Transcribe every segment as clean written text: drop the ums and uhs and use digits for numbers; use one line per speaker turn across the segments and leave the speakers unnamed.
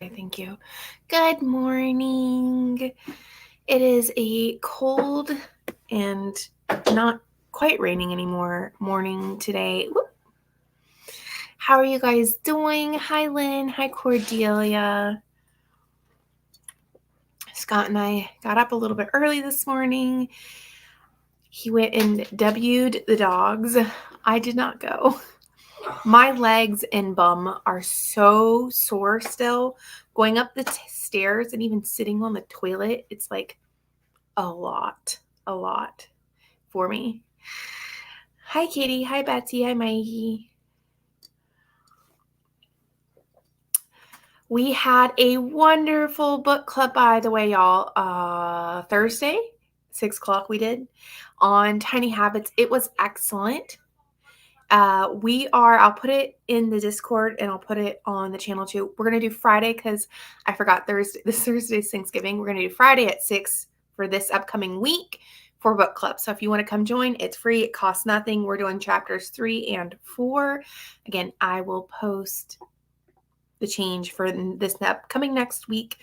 Thank you. Good morning. It is a cold and not quite raining anymore morning today. Whoop. How are you guys doing? Hi, Lynn. Hi, Cordelia. Scott and I got up a little bit early this morning. He went and W'd the dogs. I did not go. My legs and bum are so sore still. Going up the stairs and even sitting on the toilet, it's like a lot for me. Hi, Katie. Hi, Betsy. Hi, Mikey. We had a wonderful book club, by the way, y'all. Thursday, 6 o'clock we did on Tiny Habits. It was excellent. I'll put it in the Discord and I'll put it on the channel too. We're going to do Friday because I forgot this Thursday's Thanksgiving. We're going to do Friday at 6 for this upcoming week for book club. So if you want to come join, it's free. It costs nothing. We're doing chapters 3 and 4. Again, I will post the change for this upcoming next week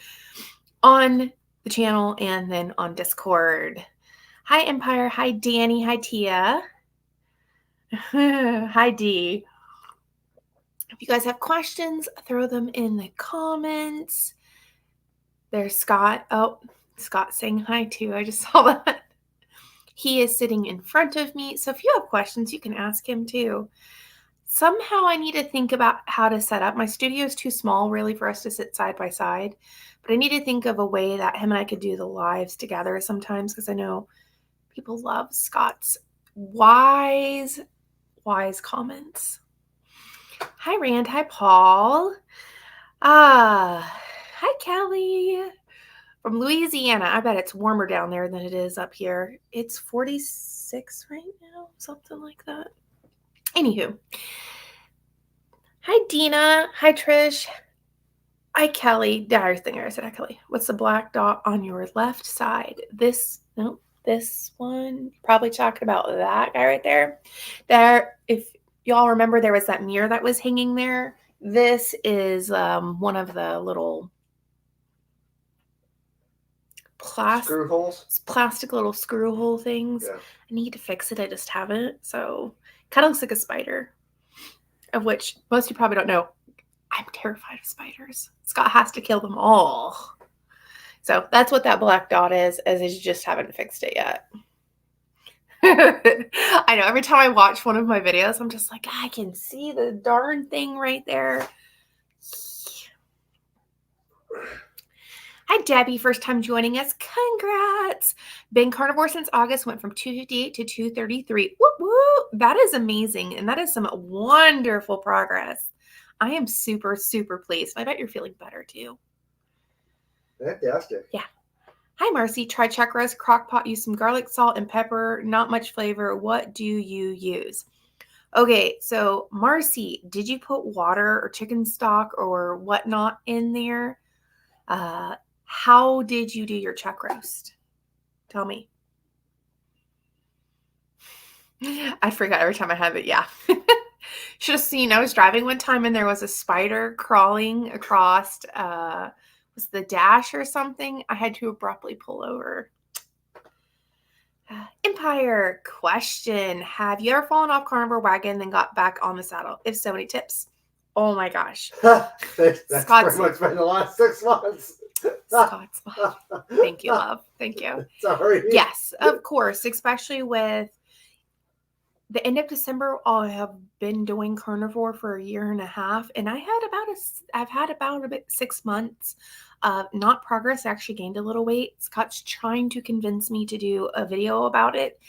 on the channel and then on Discord. Hi, Empire. Hi, Danny. Hi, Tia. Hi, Dee. If you guys have questions, throw them in the comments. There's Scott. Oh, Scott's saying hi too. I just saw that. He is sitting in front of me. So if you have questions, you can ask him too. Somehow I need to think about how to set up. My studio is too small really for us to sit side by side. But I need to think of a way that him and I could do the lives together sometimes because I know people love Scott's wise comments. Hi, Rand. Hi, Paul. Hi, Kelly. From Louisiana. I bet it's warmer down there than it is up here. It's 46 right now, something like that. Anywho. Hi, Dina. Hi, Trish. Hi, Kelly. I said hi, Kelly. What's the black dot on your left side? This one. Probably talking about that guy right there. If y'all remember, there was that mirror that was hanging there. This is one of the little plastic little screw hole things. Yeah. I need to fix it. I just haven't. So kind of looks like a spider, of which most of you probably don't know. I'm terrified of spiders. Scott has to kill them all. So that's what that black dot is, as you just haven't fixed it yet. I know, every time I watch one of my videos, I'm just like, I can see the darn thing right there. Hi, Debbie. First time joining us. Congrats. Been carnivore since August. Went from 258 to 233. Whoop, whoop. That is amazing. And that is some wonderful progress. I am super, super pleased. I bet you're feeling better too.
Fantastic.
Yeah. Hi, Marcy. Try chuck roast, crock pot. Use some garlic, salt, and pepper. Not much flavor. What do you use? Okay, so Marcy, did you put water or chicken stock or whatnot in there? How did you do your chuck roast? Tell me. I forgot every time I have it. Yeah. Should have seen. I was driving one time and there was a spider crawling across was the dash or something. I had to abruptly pull over. Empire question. Have you ever fallen off carnivore wagon then got back on the saddle? If so, any tips? Oh my gosh.
That's pretty much been the last 6 months.
Scott's mom. Thank you, love. Thank you.
Sorry.
Yes, of course, especially with the end of December. I have been doing carnivore for a year and a half, and I've had about 6 months of not progress. I actually gained a little weight. Scott's trying to convince me to do a video about it,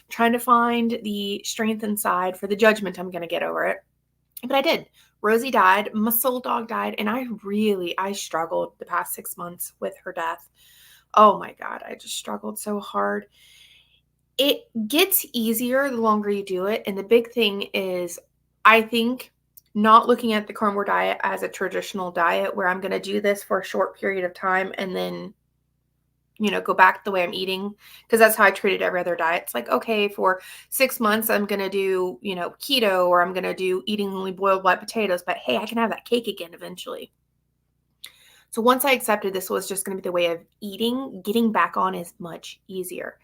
trying to find the strength inside for the judgment I'm going to get over it. But I did. Rosie died, Muscle Dog died, and I struggled the past 6 months with her death. Oh my God, I just struggled so hard. It gets easier the longer you do it. And the big thing is, I think, not looking at the carnivore diet as a traditional diet where I'm going to do this for a short period of time and then, go back to the way I'm eating, because that's how I treated every other diet. It's like, okay, for 6 months, I'm going to do, keto, or I'm going to do eating only boiled white potatoes, but hey, I can have that cake again eventually. So once I accepted this was just going to be the way of eating, getting back on is much easier.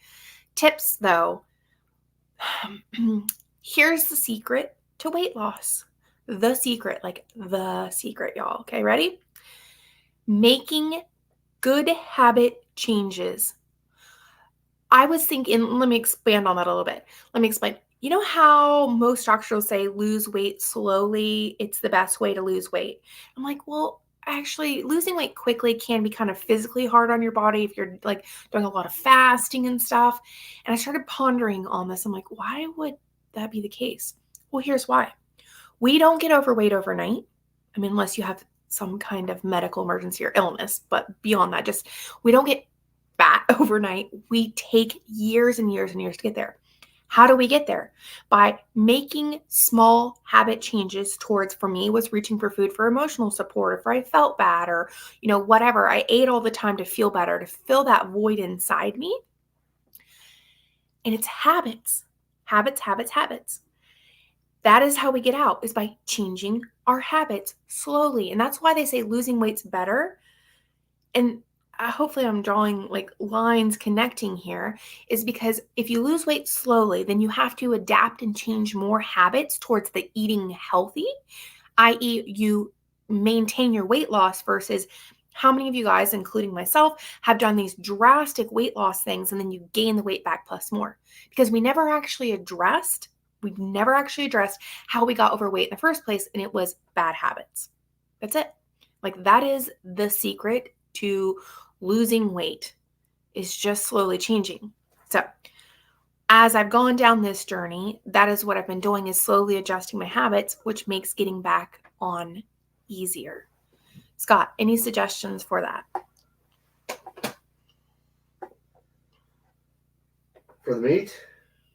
Tips though, here's the secret to weight loss. The secret, y'all. Okay, ready? Making good habit changes. I was thinking, let me expand on that a little bit. Let me explain. You know how most doctors will say lose weight slowly, it's the best way to lose weight. I'm like, well, actually, losing weight quickly can be kind of physically hard on your body if you're like doing a lot of fasting and stuff. And I started pondering on this. I'm like, why would that be the case? Well, here's why. We don't get overweight overnight. I mean, unless you have some kind of medical emergency or illness, but beyond that, just we don't get fat overnight. We take years and years and years to get there. How do we get there? By making small habit changes towards, for me, was reaching for food for emotional support, if I felt bad or, whatever. I ate all the time to feel better, to fill that void inside me. And it's habits, habits, habits, habits. That is how we get out, is by changing our habits slowly. And that's why they say losing weight's better. And hopefully I'm drawing like lines connecting here, is because if you lose weight slowly, then you have to adapt and change more habits towards the eating healthy, i.e. you maintain your weight loss versus how many of you guys, including myself, have done these drastic weight loss things and then you gain the weight back plus more? Because we've never actually addressed how we got overweight in the first place, and it was bad habits. That's it. Like, that is the secret to losing weight, is just slowly changing. So as I've gone down this journey, that is what I've been doing, is slowly adjusting my habits, which makes getting back on easier. Scott, any suggestions for that?
For the meat,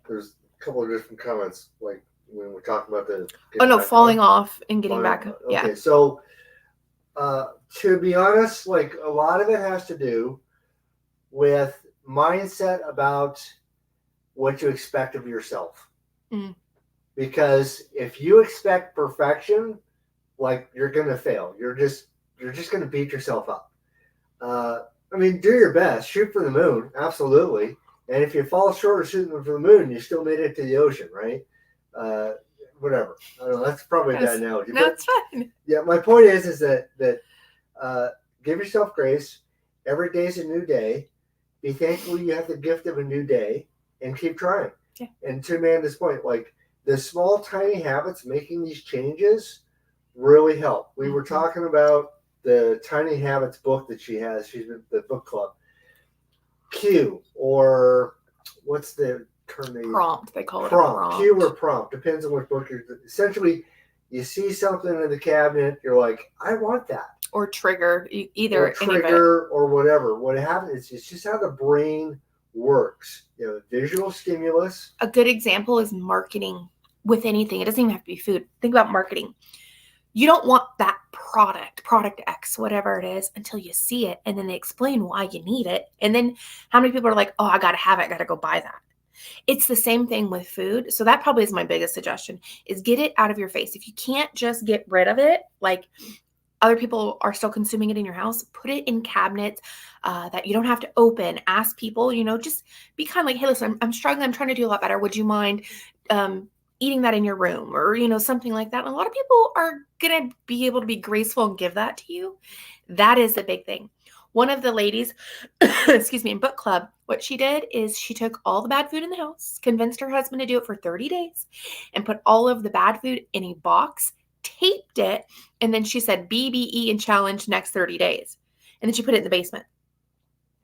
there's a couple of different comments, like when we're talking about the
falling off and getting back.
Okay,
yeah.
So to be honest, like a lot of it has to do with mindset about what you expect of yourself.
Mm.
Because if you expect perfection, like, you're gonna fail. You're just gonna beat yourself up. I mean, do your best, shoot for the moon, absolutely. And if you fall short of shooting for the moon, you still made it to the ocean, right? Whatever. I don't know. That's probably a bad analogy.
No, it's fine.
Yeah, my point is that give yourself grace. Every day is a new day. Be thankful you have the gift of a new day, and keep trying.
Yeah.
And to Amanda's point, like, the small, tiny habits, making these changes really help. We were talking about the Tiny Habits book that she has. She's in the book club. Q, or what's the term they use?
Prompt. They call it a prompt.
Q or prompt. Depends on what book you're. Essentially, you see something in the cabinet, you're like, I want that.
Or trigger, either.
Or trigger, or whatever. What happens is, it's just how the brain works. Visual stimulus.
A good example is marketing with anything. It doesn't even have to be food. Think about marketing. You don't want that product X, whatever it is, until you see it, and then they explain why you need it. And then how many people are like, oh, I got to have it. I got to go buy that. It's the same thing with food. So that probably is my biggest suggestion, is get it out of your face. If you can't just get rid of it, like other people are still consuming it in your house, put it in cabinets that you don't have to open. Ask people, just be kind of like, hey, listen, I'm struggling. I'm trying to do a lot better. Would you mind eating that in your room, or, something like that? And a lot of people are going to be able to be graceful and give that to you. That is the big thing. One of the ladies, in book club, what she did is she took all the bad food in the house, convinced her husband to do it for 30 days, and put all of the bad food in a box, taped it, and then she said BBE and challenge next 30 days. And then she put it in the basement.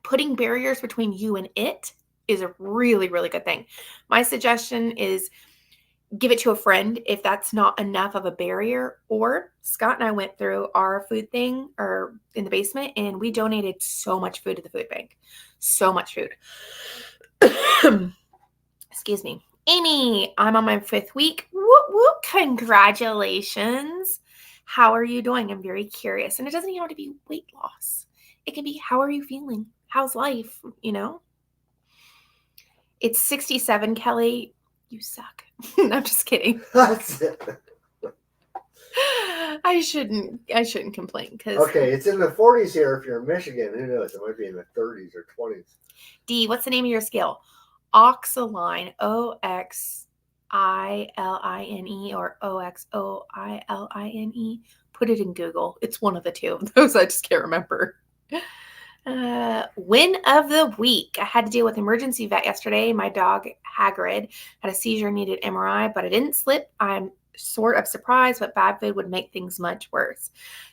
Putting barriers between you and it is a really, really good thing. My suggestion is give it to a friend if that's not enough of a barrier. Or Scott and I went through our food thing or in the basement, and we donated so much food to the food bank. So much food. Excuse me. Amy, I'm on my 5th week. Whoop, whoop. Congratulations. How are you doing? I'm very curious. And it doesn't even have to be weight loss. It can be, how are you feeling? How's life? It's 67, Kelly. You suck. I'm just kidding.
That's it.
I shouldn't complain because
Okay, it's in the 40s here. If you're in Michigan, who knows? It might be in the 30s or 20s.
D, what's the name of your scale? Oxaline, Oxiline or Oxoiline. Put it in Google. It's one of the two of those. I just can't remember. Win of the week. I had to deal with emergency vet yesterday. My dog Hagrid had a seizure, needed MRI, but I didn't slip. I'm sort of surprised, but bad food would make things much worse.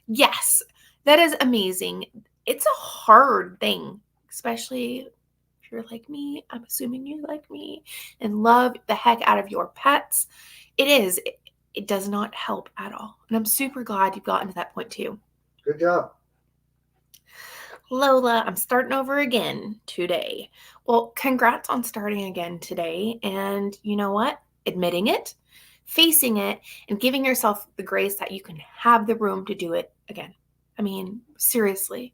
Yes, that is amazing. It's a hard thing, especially if you're like me. I'm assuming you like me and love the heck out of your pets. It is. It does not help at all. And I'm super glad you've gotten to that point too.
Good job.
Lola, I'm starting over again today. Well, congrats on starting again today. And you know what? Admitting it, facing it, and giving yourself the grace that you can have the room to do it again. I mean, seriously.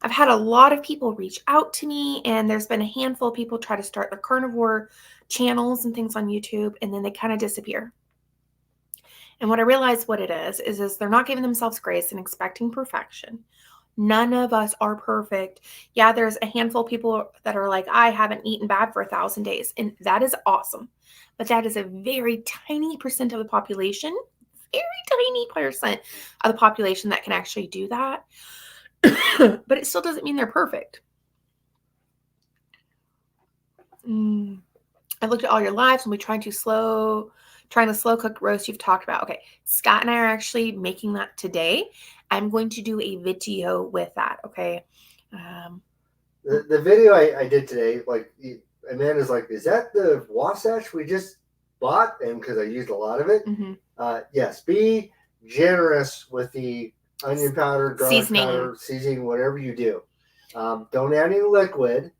I've had a lot of people reach out to me, and there's been a handful of people try to start their carnivore channels and things on YouTube, and then they kind of disappear. And what I realized what it is they're not giving themselves grace and expecting perfection. None of us are perfect. Yeah, there's a handful of people that are like, I haven't eaten bad for 1,000 days. And that is awesome. But that is a very tiny percent of the population, very tiny percent of the population that can actually do that. But it still doesn't mean they're perfect. I looked at all your lives and we trying to slow cook roast you've talked about. Okay, Scott and I are actually making that today. I'm going to do a video with that. Okay.
The video I did today, like Amanda's like, is that the Wasatch we just bought? And because I used a lot of it. Yes, be generous with the onion powder, garlic powder, seasoning, whatever you do. Don't add any liquid,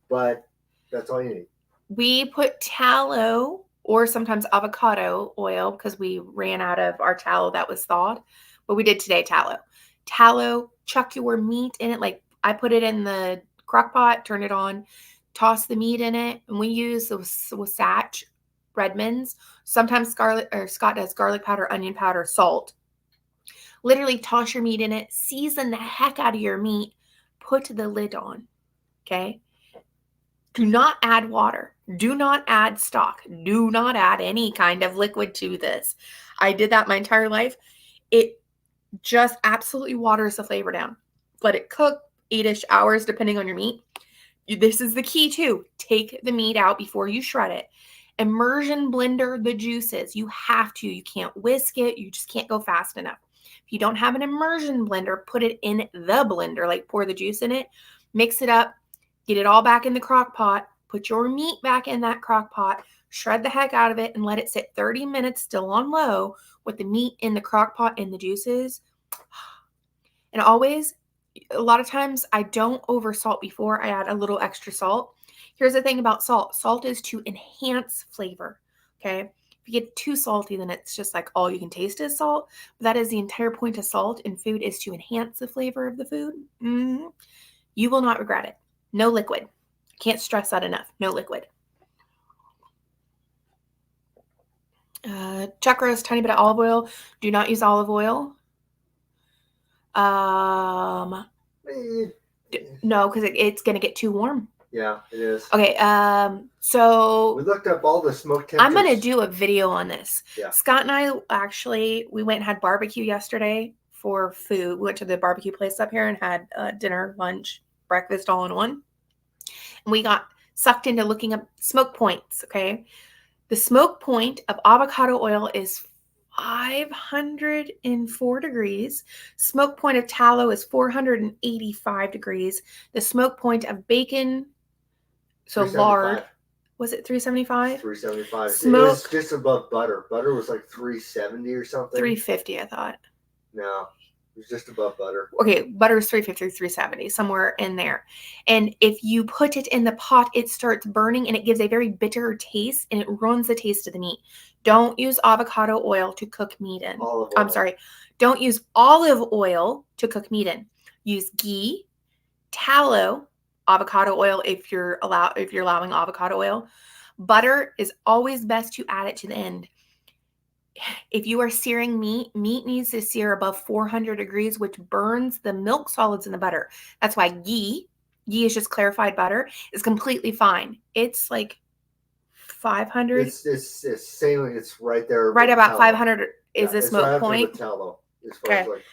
but that's all you need.
We put tallow or sometimes avocado oil because we ran out of our tallow that was thawed. But we did today tallow. Tallow, chuck your meat in it. Like I put it in the crock pot, turn it on, toss the meat in it. And we use the Wasatch Redmonds. Sometimes Scott does garlic powder, onion powder, salt. Literally toss your meat in it, season the heck out of your meat, put the lid on. Okay. Do not add water. Do not add stock. Do not add any kind of liquid to this. I did that my entire life. It just absolutely waters the flavor down. Let it cook 8-ish hours, depending on your meat. This is the key too. Take the meat out before you shred it. Immersion blender the juices. You have to. You can't whisk it. You just can't go fast enough. If you don't have an immersion blender, put it in the blender, like pour the juice in it, mix it up, get it all back in the crock pot, put your meat back in that crock pot, shred the heck out of it, and let it sit 30 minutes still on low with the meat in the crock pot and the juices. And always, a lot of times, I don't over salt before I add a little extra salt. Here's the thing about salt. Salt is to enhance flavor, okay? If you get too salty, then it's just like all you can taste is salt. But that is the entire point of salt in food, is to enhance the flavor of the food. You will not regret it. No liquid. Can't stress that enough. No liquid. Chuck roast, tiny bit of olive oil. Do not use olive oil. No, because it's going to get too warm.
Yeah, it is.
Okay, so
we looked up all the smoke temperatures.
I'm going to do a video on this.
Yeah.
Scott and I actually, we went and had barbecue yesterday for food. We went to the barbecue place up here and had dinner, lunch, breakfast all in one. And we got sucked into looking up smoke points, okay? The smoke point of avocado oil is 504 degrees. Smoke point of tallow is 485 degrees. The smoke point of bacon, so lard, was it 375?
375. It was just above butter. Butter was like 370 or something.
350, I thought.
No, it was just above butter.
Okay, butter is 350, 370, somewhere in there. And if you put it in the pot, it starts burning and it gives a very bitter taste and it ruins the taste of the meat. Don't use avocado oil to cook meat in. I'm sorry. Don't use olive oil to cook meat in. Use ghee, tallow, avocado oil if you're allowing avocado oil. Butter is always best to add it to the end. if you are searing meat, meat needs to sear above 400 degrees, which burns the milk solids in the butter. That's why ghee is just clarified butter, is completely fine. It's like 500.
It's sailing. It's right there.
Right
With
about
tallow.
500 is
Yeah,
the
it's
smoke
right up there
point.
with tallow. As far as
Okay.
like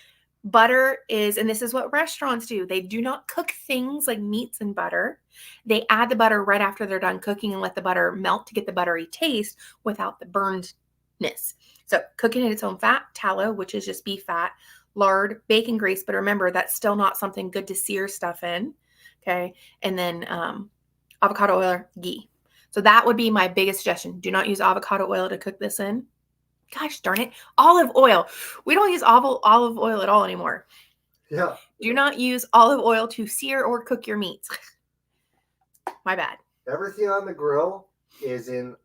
Butter is, and this is what restaurants do, they do not cook things like meats in butter. They add the butter right after they're done cooking and let the butter melt to get the buttery taste without the burnedness. So cooking in its own fat, tallow, which is just beef fat, lard, bacon grease, but remember that's still not something good to sear stuff in. Okay. And then avocado oil or ghee. So that would be my biggest suggestion. Do not use avocado oil to cook this in. Gosh darn it. Olive oil. We don't use olive oil at all anymore.
yeah.
Do not use olive oil to sear or cook your meats. My bad.
Everything on the grill is in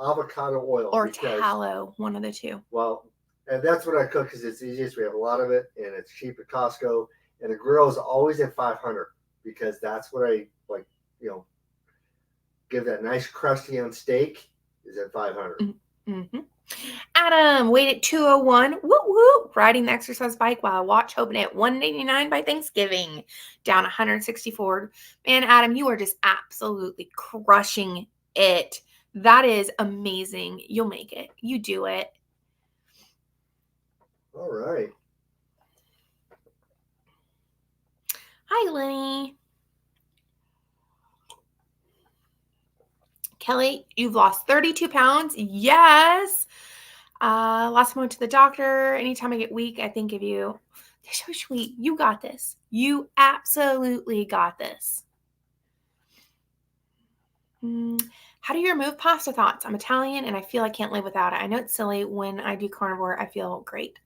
avocado oil
Or
because,
tallow, one of the two.
well, and that's what I cook because it's easiest. We have a lot of it and it's cheap at Costco. And the grill is always at 500 because that's what I like. Give that nice crusty on steak is at 500.
Mm-hmm. Adam, weight at 201. Woo woo. Riding the exercise bike while I watch, hoping at 189 by Thanksgiving. Down 164. Man, Adam, you are just absolutely crushing it. That is amazing. You'll make it. You do it.
All right.
Hi, Lenny. Kelly, you've lost 32 pounds. Yes. Last time I went to the doctor. Anytime I get weak, I think of you. They're so sweet. You got this. You absolutely got this. How do you remove pasta thoughts? I'm Italian and I feel I can't live without it. I know it's silly. When I do carnivore, I feel great.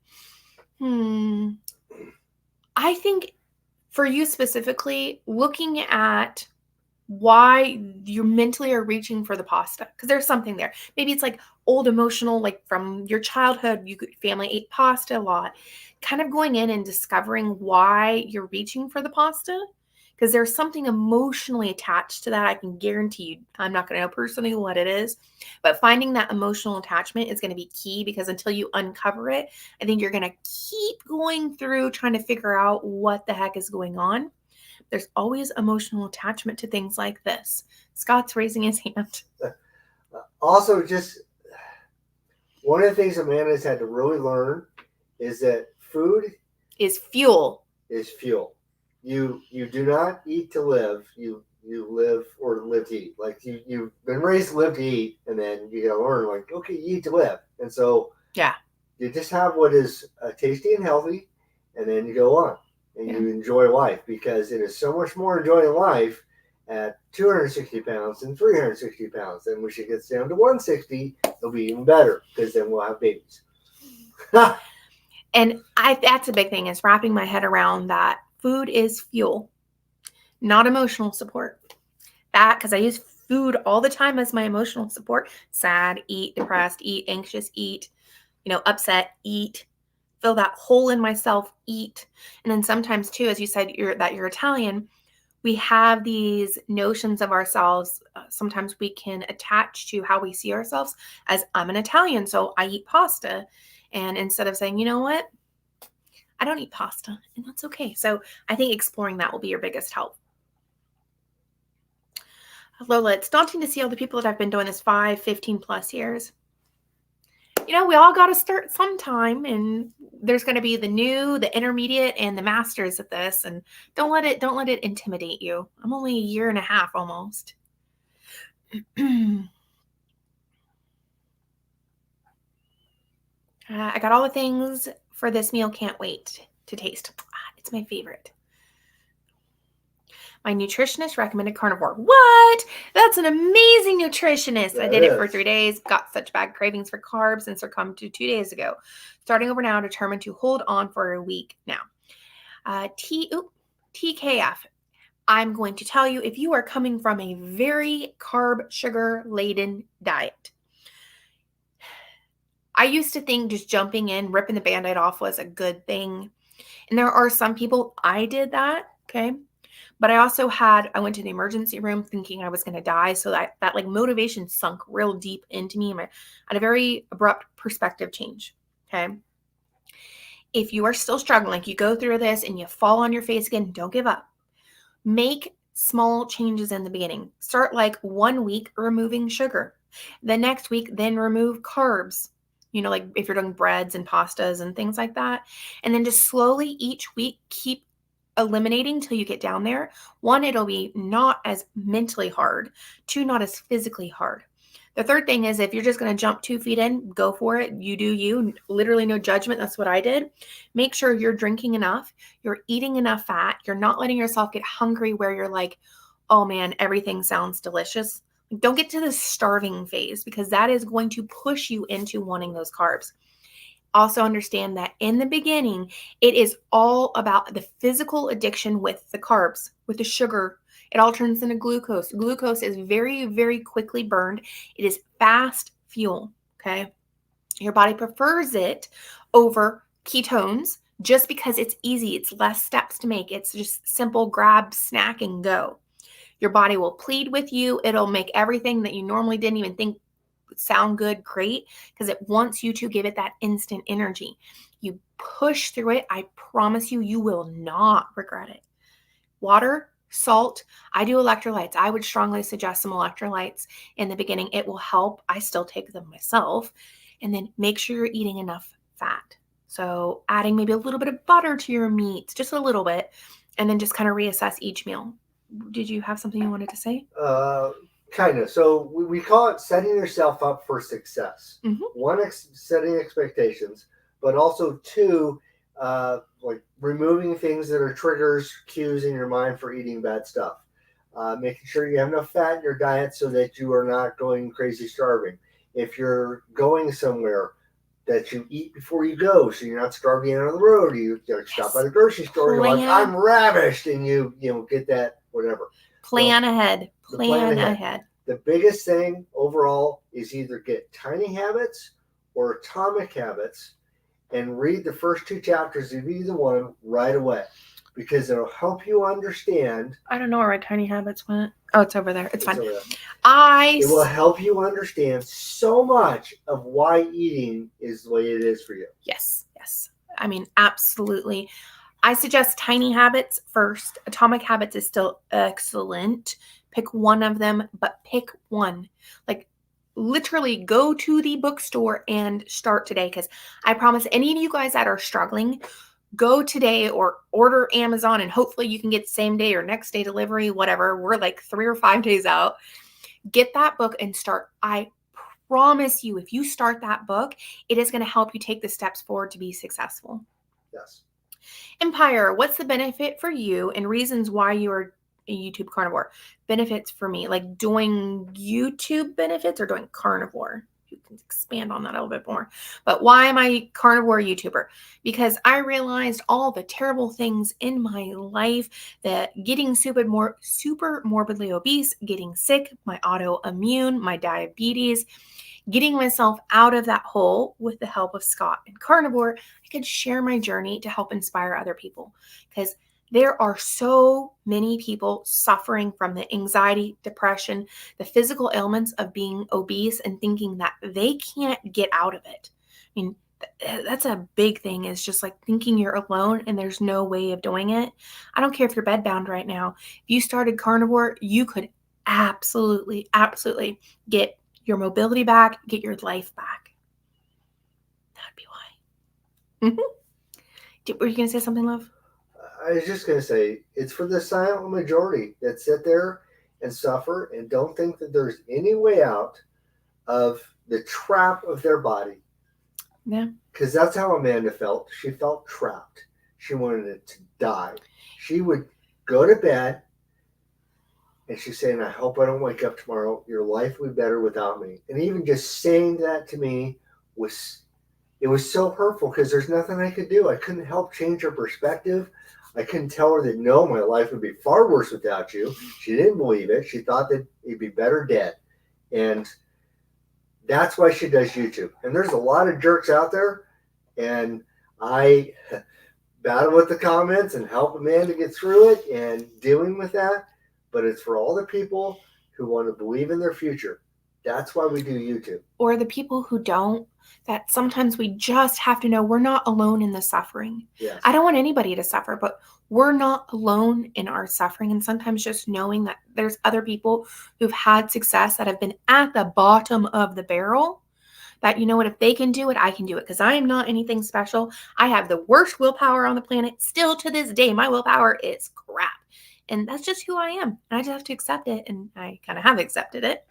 I think for you specifically, looking at why you mentally are reaching for the pasta, because there's something there. Maybe it's like old emotional, like from your childhood, family ate pasta a lot. Kind of going in and discovering why you're reaching for the pasta, because there's something emotionally attached to that. I can guarantee you, I'm not going to know personally what it is, but finding that emotional attachment is going to be key, because until you uncover it, I think you're going to keep going through trying to figure out what the heck is going on. There's always emotional attachment to things like this. Scott's raising his hand.
Also, just one of the things Amanda's had to really learn is that food
is fuel.
Is fuel. You do not eat to live. You live or live to eat. Like you've been raised to live to eat, and then you gotta learn like, okay, you eat to live. And so
yeah,
you just have what is tasty and healthy, and then you go on and you enjoy life, because it is so much more enjoying life at 260 pounds than 360 pounds. And when she gets down to 160, it'll be even better, because then we'll have babies.
And that's a big thing, is wrapping my head around that food is fuel, not emotional support. That, because I use food all the time as my emotional support. Sad, eat. Depressed, eat. Anxious, eat. Upset, eat. Fill that hole in myself, eat. And then sometimes too, as you said, you're Italian, we have these notions of ourselves. Sometimes we can attach to how we see ourselves as, I'm an Italian, so I eat pasta. And instead of saying, you know what, I don't eat pasta, and that's okay. So I think exploring that will be your biggest help. Lola, it's daunting to see all the people that have been doing this 5, 15 plus years. We all got to start sometime, and there's going to be the new, the intermediate, and the masters at this. And don't let it intimidate you. I'm only a year and a half almost. I got all the things for this meal. Can't wait to taste. It's my favorite. My nutritionist recommended carnivore. What? That's an amazing nutritionist. I did it for 3 days. Got such bad cravings for carbs and succumbed to 2 days ago. Starting over now, determined to hold on for a week now. TKF. I'm going to tell you, if you are coming from a very carb, sugar-laden diet, I used to think just jumping in, ripping the Band-Aid off was a good thing. And there are some people, I did that, okay? But I went to the emergency room thinking I was going to die. So that like motivation sunk real deep into me. I had a very abrupt perspective change. Okay. If you are still struggling, like you go through this and you fall on your face again, don't give up. Make small changes in the beginning. Start like 1 week removing sugar. The next week, then remove carbs. Like if you're doing breads and pastas and things like that. And then just slowly each week keep eliminating till you get down there. 1, it'll be not as mentally hard. 2, not as physically hard. The third thing is if you're just going to jump 2 feet in, go for it. You do you. Literally no judgment. That's what I did. Make sure you're drinking enough. You're eating enough fat. You're not letting yourself get hungry where you're like, oh man, everything sounds delicious. Don't get to the starving phase because that is going to push you into wanting those carbs. Also understand that in the beginning, it is all about the physical addiction with the carbs, with the sugar. It all turns into glucose. Glucose is very, very quickly burned. It is fast fuel, okay? Your body prefers it over ketones just because it's easy. It's less steps to make. It's just simple grab, snack, and go. Your body will plead with you. It'll make everything that you normally didn't even think would sound good great because it wants you to give it that instant energy. You push through it. I promise you, you will not regret it. Water, salt. I do electrolytes. I would strongly suggest some electrolytes in the beginning. It will help. I still take them myself. And then make sure you're eating enough fat. So adding maybe a little bit of butter to your meats, just a little bit, and then just kind of reassess each meal. Did you have something you wanted to say?
Kind of. So we call it setting yourself up for success.
Mm-hmm.
1, setting expectations, but also 2, like removing things that are triggers, cues in your mind for eating bad stuff. Making sure you have enough fat in your diet so that you are not going crazy starving. If you're going somewhere, that you eat before you go, so you're not starving out on the road. You stop by the grocery store. You're like, I'm ravished, and you get that whatever.
Plan ahead. Plan ahead.
The biggest thing overall is either get tiny habits or atomic habits, and read the first 2 chapters of either one right away, because it'll help you understand.
I don't know where my tiny habits went. Oh, it's over there. It's fine.
Over there. It will help you understand so much of why eating is the way it is for you.
Yes. I mean, absolutely. I suggest tiny habits first. Atomic habits is still excellent. Pick one of them, but pick one. Like literally go to the bookstore and start today, because I promise any of you guys that are struggling, go today or order Amazon and hopefully you can get same day or next day delivery, whatever. We're like 3 or 5 days out. Get that book and start. I promise you, if you start that book, it is going to help you take the steps forward to be successful.
Yes.
Empire, what's the benefit for you and reasons why you are a YouTube carnivore? Benefits for me, like doing YouTube benefits or doing carnivore? You can expand on that a little bit more. But why am I carnivore YouTuber? Because I realized all the terrible things in my life, that getting super morbidly obese, getting sick, my autoimmune, my diabetes, getting myself out of that hole with the help of Scott and Carnivore, I could share my journey to help inspire other people, because there are so many people suffering from the anxiety, depression, the physical ailments of being obese and thinking that they can't get out of it. I mean, that's a big thing, is just like thinking you're alone and there's no way of doing it. I don't care if you're bedbound right now. If you started carnivore, you could absolutely get your mobility back, get your life back. That'd be why. Were you going to say something, love?
I was just going to say, it's for the silent majority that sit there and suffer and don't think that there's any way out of the trap of their body.
Yeah.
Because that's how Amanda felt. She felt trapped. She wanted it to die. She would go to bed and she's saying, I hope I don't wake up tomorrow. Your life would be better without me. And even just saying that to me was so hurtful, because there's nothing I could do. I couldn't help change her perspective. I couldn't tell her that, no, my life would be far worse without you. She didn't believe it. She thought that it'd be better dead. And that's why she does YouTube. And there's a lot of jerks out there. And battle with the comments and help Amanda get through it and dealing with that. But it's for all the people who want to believe in their future. That's why we do YouTube.
Or the people who don't, that sometimes we just have to know we're not alone in the suffering.
Yes.
I don't want anybody to suffer, but we're not alone in our suffering. And sometimes just knowing that there's other people who've had success that have been at the bottom of the barrel, that, you know what, if they can do it, I can do it, because I am not anything special. I have the worst willpower on the planet. Still to this day, my willpower is crap. And that's just who I am. And I just have to accept it. And I kind of have accepted it.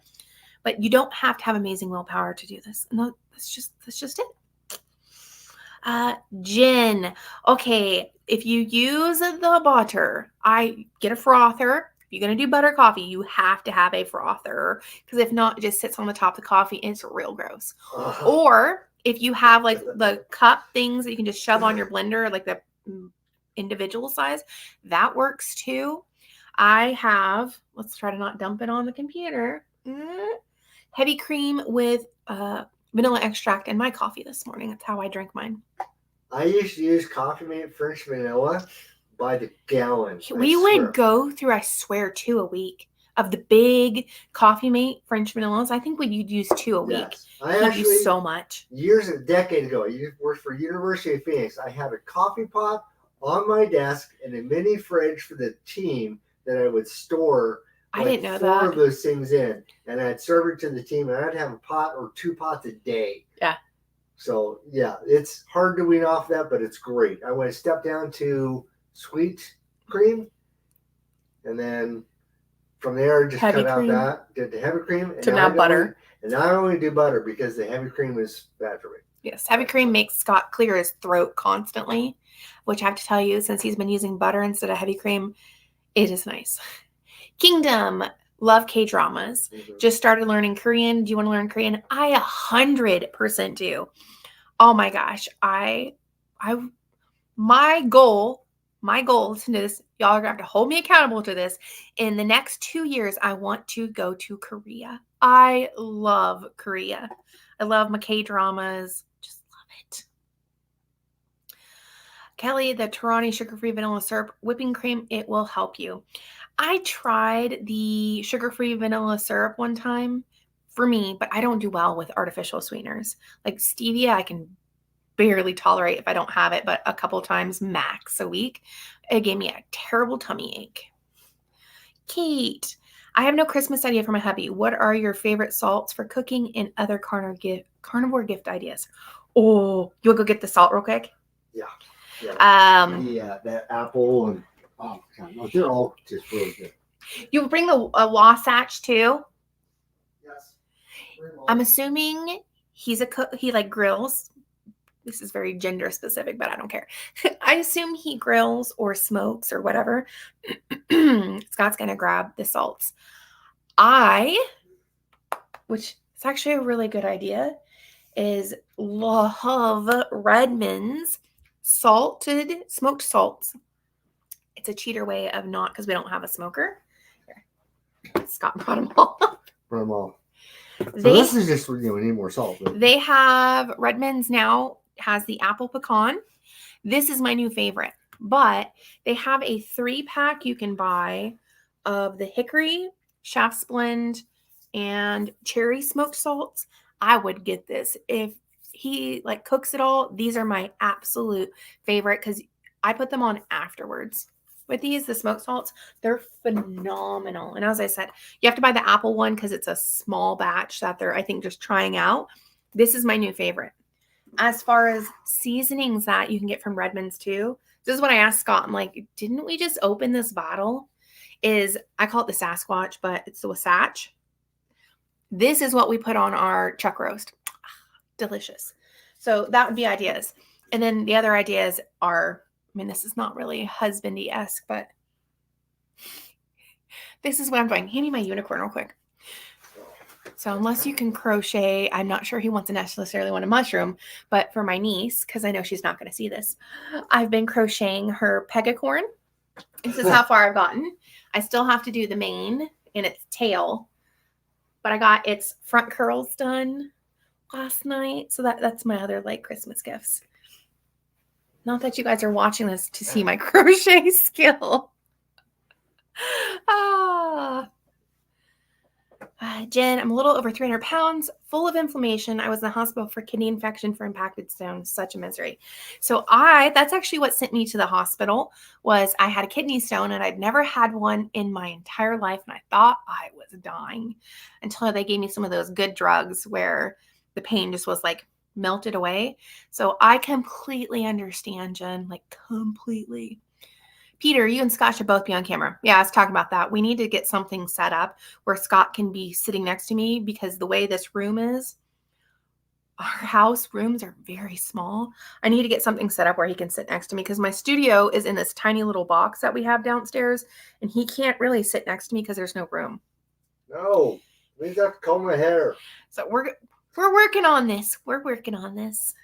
But you don't have to have amazing willpower to do this. No, that's just it. Gin. Okay, if you use the butter, I get a frother. If you're going to do butter coffee, you have to have a frother, because if not, it just sits on the top of the coffee and it's real gross. Or if you have like the cup things that you can just shove on your blender, like the individual size, that works too. I have, let's try to not dump it on the computer. Heavy cream with vanilla extract in my coffee this morning. That's how I drink mine.
I used to use Coffee Mate French vanilla by the gallon.
We would go through, I swear, 2 a week of the big Coffee Mate French vanillas. I think we'd use 2 a week.
I actually
use so much.
A decade ago, I worked for University of Phoenix. I had a coffee pot on my desk and a mini fridge for the team that I would store.
I didn't know
4 of those things in, and I'd serve it to the team, and I'd have a pot or 2 pots a day.
Yeah.
So yeah, it's hard to wean off that, but it's great. I went a step down to sweet cream, and then from there just
heavy
cut
cream.
out that, did the heavy cream, and
to now butter.
And I only do butter because the heavy cream is bad for me.
Yes, heavy cream makes Scott clear his throat constantly, which I have to tell you, since he's been using butter instead of heavy cream, it is nice. Kingdom, love K-dramas. Mm-hmm. Just started learning Korean. Do you want to learn Korean? I 100% do. Oh my gosh. My goal, listen to this, y'all are going to have to hold me accountable to this. In the next 2 years, I want to go to Korea. I love Korea. I love my K-dramas. Just love it. Kelly, the Torani sugar-free vanilla syrup whipping cream, it will help you. I tried the sugar-free vanilla syrup one time for me, but I don't do well with artificial sweeteners. Like stevia, I can barely tolerate if I don't have it, but a couple times max a week. It gave me a terrible tummy ache. Kate, I have no Christmas idea for my hubby. What are your favorite salts for cooking and other carnivore gift ideas? Oh, you'll go get the salt real quick?
Yeah.
That
apple and oh god, no, they're all just really good.
You'll bring the Wasatch too?
Yes.
I'm assuming he's a cook. He like grills. This is very gender specific, but I don't care. I assume he grills or smokes or whatever. Scott's going to grab the salts. Which is actually a really good idea, is love Redmond's smoked salts. It's a cheater way of not, because we don't have a smoker. Here. Scott brought them all.
This is just, we need more salt.
They have, Redmond's now has the apple pecan. This is my new favorite, but they have a 3-pack you can buy of the hickory, Chef's Blend, and cherry smoked salts. I would get this. If he like cooks it all, these are my absolute favorite, because I put them on afterwards. With these, the smoked salts, they're phenomenal. And as I said, you have to buy the apple one because it's a small batch that they're, I think, just trying out. This is my new favorite. As far as seasonings that you can get from Redmond's too, this is what I asked Scott. I'm like, didn't we just open this bottle? I call it the Sasquatch, but it's the Wasatch. This is what we put on our chuck roast. Delicious. So that would be ideas. And then the other ideas are, this is not really husbandy-esque, but this is what I'm doing. Hand me my unicorn real quick. So unless you can crochet, I'm not sure he wants to necessarily want a mushroom, but for my niece, because I know she's not going to see this, I've been crocheting her pegacorn. This is how far I've gotten. I still have to do the mane and its tail, but I got its front curls done last night. So that's my other like Christmas gifts. Not that you guys are watching this to see my crochet skill. Jen, I'm a little over 300 pounds, full of inflammation. I was in the hospital for kidney infection for impacted stones. Such a misery. So that's actually what sent me to the hospital was I had a kidney stone and I'd never had one in my entire life. And I thought I was dying until they gave me some of those good drugs where the pain just was like melted away. So I completely understand, Jen, like completely. Peter, you and Scott should both be on camera. Yeah, I was talking about that. We need to get something set up where Scott can be sitting next to me because the way this room is, our house rooms are very small. I need to get something set up where he can sit next to me because my studio is in this tiny little box that we have downstairs and he can't really sit next to me because there's no room.
No, means I have to comb my hair.
So we're working on this. We're working on this.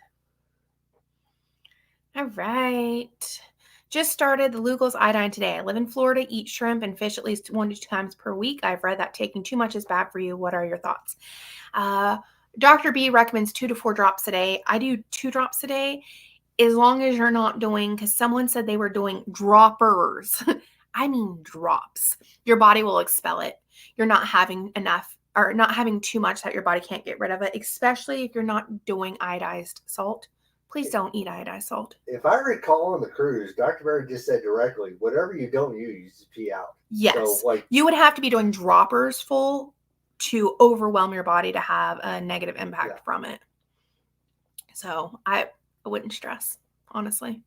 All right. Just started the Locals iodine today. I live in Florida, eat shrimp and fish at least 1 to 2 times per week. I've read that taking too much is bad for you. What are your thoughts? Dr. B recommends 2 to 4 drops a day. I do 2 drops a day as long as you're not doing, because someone said they were doing droppers. I mean drops. Your body will expel it. You're not having enough or not having too much that your body can't get rid of it, especially if you're not doing iodized salt. Please don't eat iodized salt.
If I recall on the cruise, Dr. Berry just said directly, whatever you don't use, you pee out.
Yes.
So,
you would have to be doing droppers full to overwhelm your body to have a negative impact from it. So I wouldn't stress, honestly.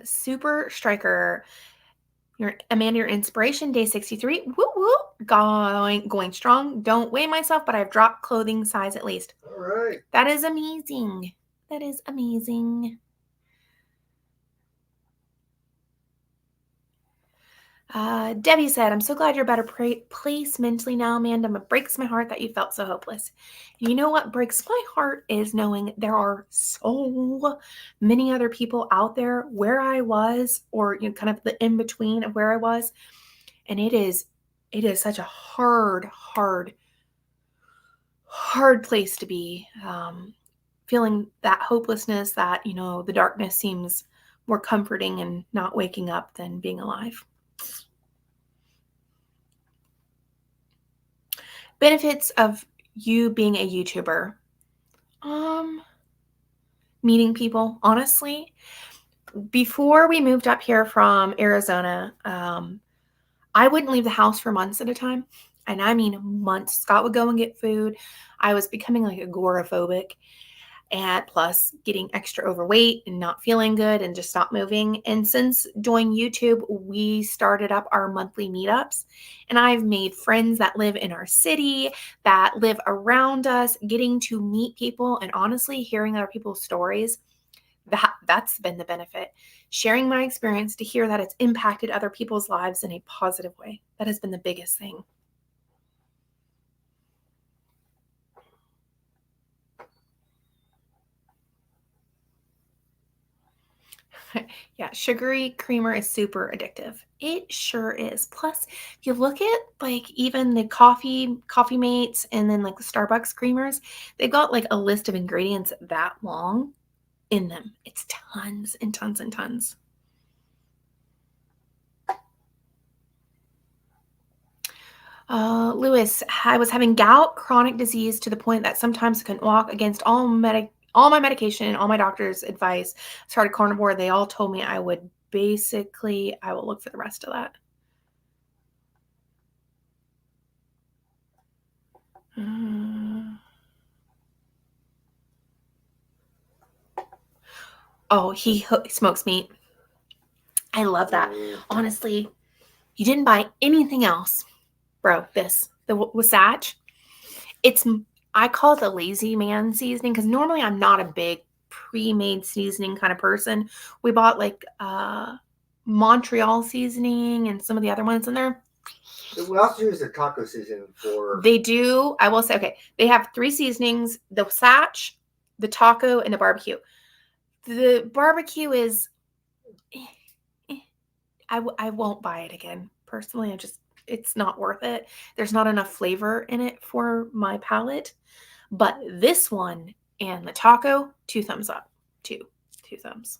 Super Striker. Amanda, your inspiration, day 63. Woo woo. Going strong. Don't weigh myself, but I've dropped clothing size at least.
All right.
That is amazing. That is amazing. Debbie said, I'm so glad you're better place mentally now, Amanda. It breaks my heart that you felt so hopeless. And you know what breaks my heart is knowing there are so many other people out there where I was, or kind of the in between of where I was. And it is such a hard place to be. Feeling that hopelessness, that, the darkness seems more comforting and not waking up than being alive. Benefits of you being a YouTuber. Meeting people, honestly. Before we moved up here from Arizona, I wouldn't leave the house for months at a time. And I mean months. Scott would go and get food. I was becoming like agoraphobic. And plus getting extra overweight and not feeling good and just stop moving. And since doing YouTube, we started up our monthly meetups. And I've made friends that live in our city, that live around us, getting to meet people and honestly hearing other people's stories. That's been the benefit. Sharing my experience to hear that it's impacted other people's lives in a positive way. That has been the biggest thing. Yeah, sugary creamer is super addictive. It sure is. Plus, if you look at like even the coffee mates and then like the Starbucks creamers, they've got like a list of ingredients that long in them. It's tons and tons and tons. Lewis, I was having gout, chronic disease to the point that sometimes I couldn't walk against all my medication and all my doctor's advice. Started carnivore. They all told me I will look for the rest of that. Oh, he smokes meat. I love that. Honestly, you didn't buy anything else. Bro, the Wasatch. I call it the lazy man seasoning because normally I'm not a big pre-made seasoning kind of person. We bought like Montreal seasoning and some of the other ones in there.
We also use their taco seasoning for.
They do. I will say, okay, they have 3 seasonings: the Wasatch, the taco, and the barbecue. The barbecue is, I won't buy it again. Personally, it's not worth it. There's not enough flavor in it for my palate. But this one And the taco, 2 thumbs up. Two thumbs.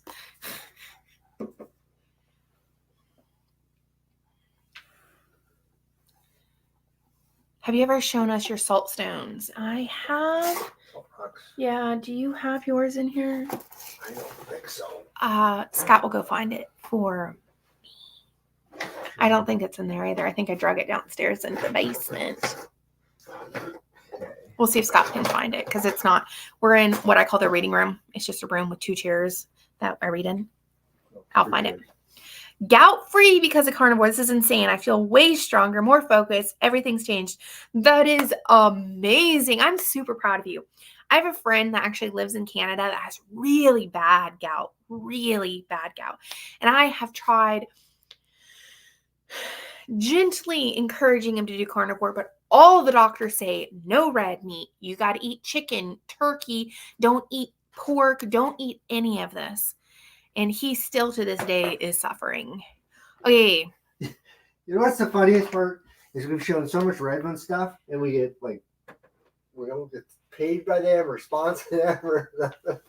Have you ever shown us your salt stones? I have. Yeah, do you have yours in here?
I don't think so.
Scott will go find it for me. I don't think it's in there either. I think I drug it downstairs into the basement. We'll see if Scott can find it because it's not. We're in what I call the reading room. It's just a room with 2 chairs that I read in. I'll find it. Gout free because of carnivore. This is insane. I feel way stronger, more focused. Everything's changed. That is amazing. I'm super proud of you. I have a friend that actually lives in Canada that has really bad gout. And I have tried gently encouraging him to do carnivore, but all the doctors say no red meat. You got to eat chicken, turkey. Don't eat pork. Don't eat any of this. And he still to this day is suffering. Okay.
You know what's the funniest part is we've shown so much Redmond stuff, and we get like we don't get paid by them or sponsored them, or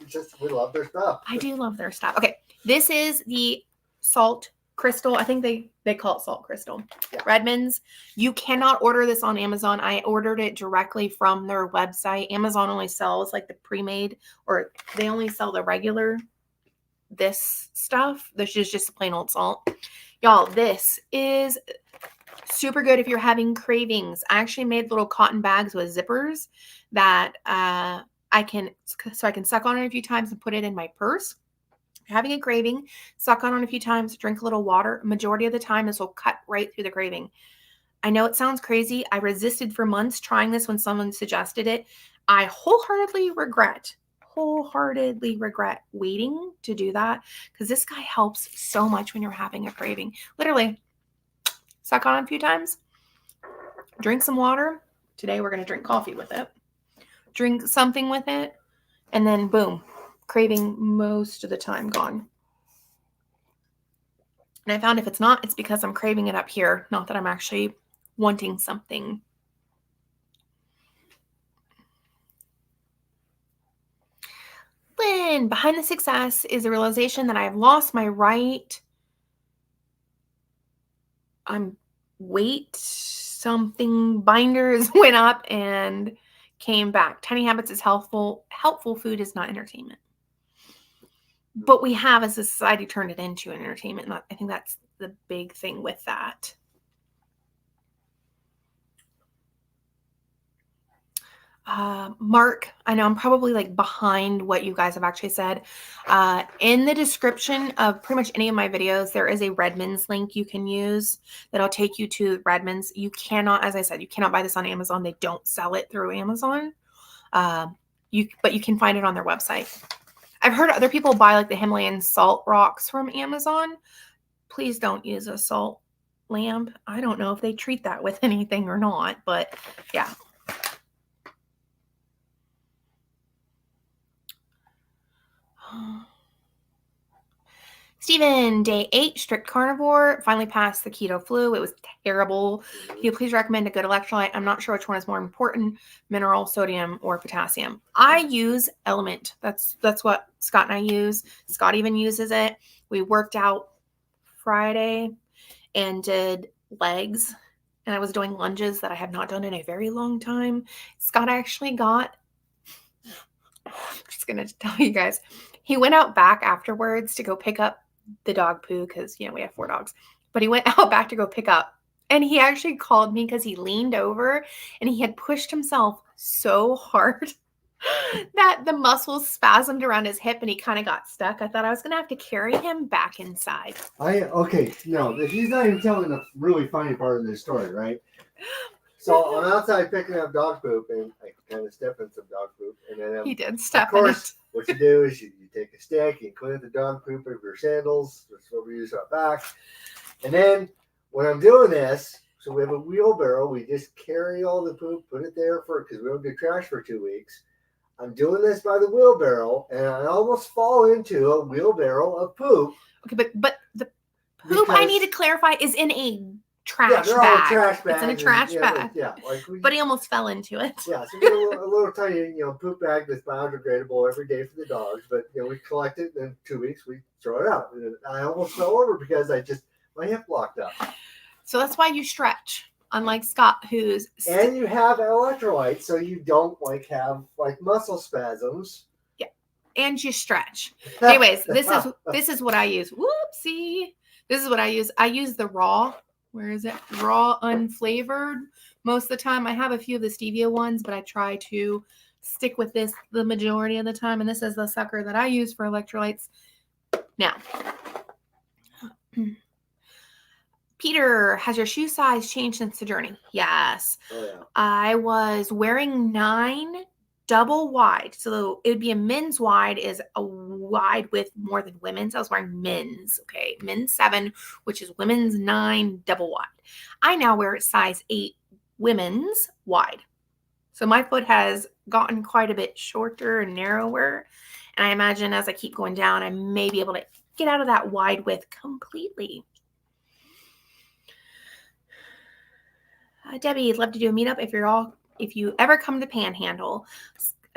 just we love their stuff.
I do love their stuff. Okay, this is the salt crystal. I think they call it salt crystal. Yeah. Redmond's. You cannot order this on Amazon. I ordered it directly from their website. Amazon only sells like the pre-made, or they only sell the regular. This stuff. This is just plain old salt. Y'all, this is super good if you're having cravings. I actually made little cotton bags with zippers that I can suck on it a few times and put it in my purse. If you're having a craving, suck on it a few times, drink a little water. Majority of the time, this will cut right through the craving. I know it sounds crazy. I resisted for months trying this when someone suggested it. I wholeheartedly regret waiting to do that because this guy helps so much when you're having a craving. Literally, suck on it a few times, drink some water. Today we're going to drink coffee with it. Drink something with it, and then boom, craving most of the time gone. And I found if it's not, it's because I'm craving it up here, not that I'm actually wanting something. Lynn, behind the success is the realization that I've lost my right weight. Something binders went up and came back. Tiny habits is helpful. Helpful food is not entertainment. But we have, as a society, turned it into an entertainment. I think that's the big thing with that. Mark, I know I'm probably like behind what you guys have actually said. In the description of pretty much any of my videos, there is a Redmond's link you can use that'll take you to Redmond's. You cannot, as I said, you cannot buy this on Amazon. They don't sell it through Amazon. But you can find it on their website. I've heard other people buy like the Himalayan salt rocks from Amazon. Please don't use a salt lamp. I don't know if they treat that with anything or not, but yeah. Steven, day 8, strict carnivore, finally passed the keto flu. It was terrible. Can you please recommend a good electrolyte? I'm not sure which one is more important, mineral, sodium, or potassium. I use LMNT. That's what Scott and I use. Scott even uses it. We worked out Friday and did legs, and I was doing lunges that I have not done in a very long time. Scott actually got, I'm just going to tell you guys, he went out back afterwards to go pick up the dog poo because, we have 4 dogs. But he went out back to go pick up. And he actually called me because he leaned over and he had pushed himself so hard that the muscles spasmed around his hip and he kind of got stuck. I thought I was going to have to carry him back inside.
No, he's not even telling the really funny part of this story, right? So I'm outside picking up dog poop and I kind of step in some dog poop. And then
he did step
in it. What you do is you take a stick, you clean the dog poop of your sandals. That's what we use our back. And then when I'm doing this, so we have a wheelbarrow. We just carry all the poop, put it there because we don't do trash for 2 weeks. I'm doing this by the wheelbarrow, and I almost fall into a wheelbarrow of poop.
Okay, but the poop I need to clarify is in a trash
they're all in
bag.
trash
It's in a
bags.
trash bag. But he almost fell into it.
Yeah, so we get a little tiny, poop bag that's biodegradable every day for the dogs. But we collect it, and in 2 weeks we throw it out. And I almost fell over because my hip locked up.
So that's why you stretch, unlike Scott, who's
and you have electrolytes, so you don't have muscle spasms.
Yeah, and you stretch. Anyways, this is what I use. Whoopsie. This is what I use. I use the raw. Where is it? Raw unflavored. Most of the time, I have a few of the stevia ones, but I try to stick with this the majority of the time. And this is the sucker that I use for electrolytes. Now, Peter, has your shoe size changed since the journey? Yes.
Oh, yeah.
I was wearing 9 double wide. So it would be a men's wide is a wide with more than women's. I was wearing men's, okay? Men's 7, which is women's 9 double wide. I now wear a size 8 women's wide. So my foot has gotten quite a bit shorter and narrower. And I imagine as I keep going down, I may be able to get out of that wide width completely. Debbie, I'd love to do a meetup if you ever come to Panhandle.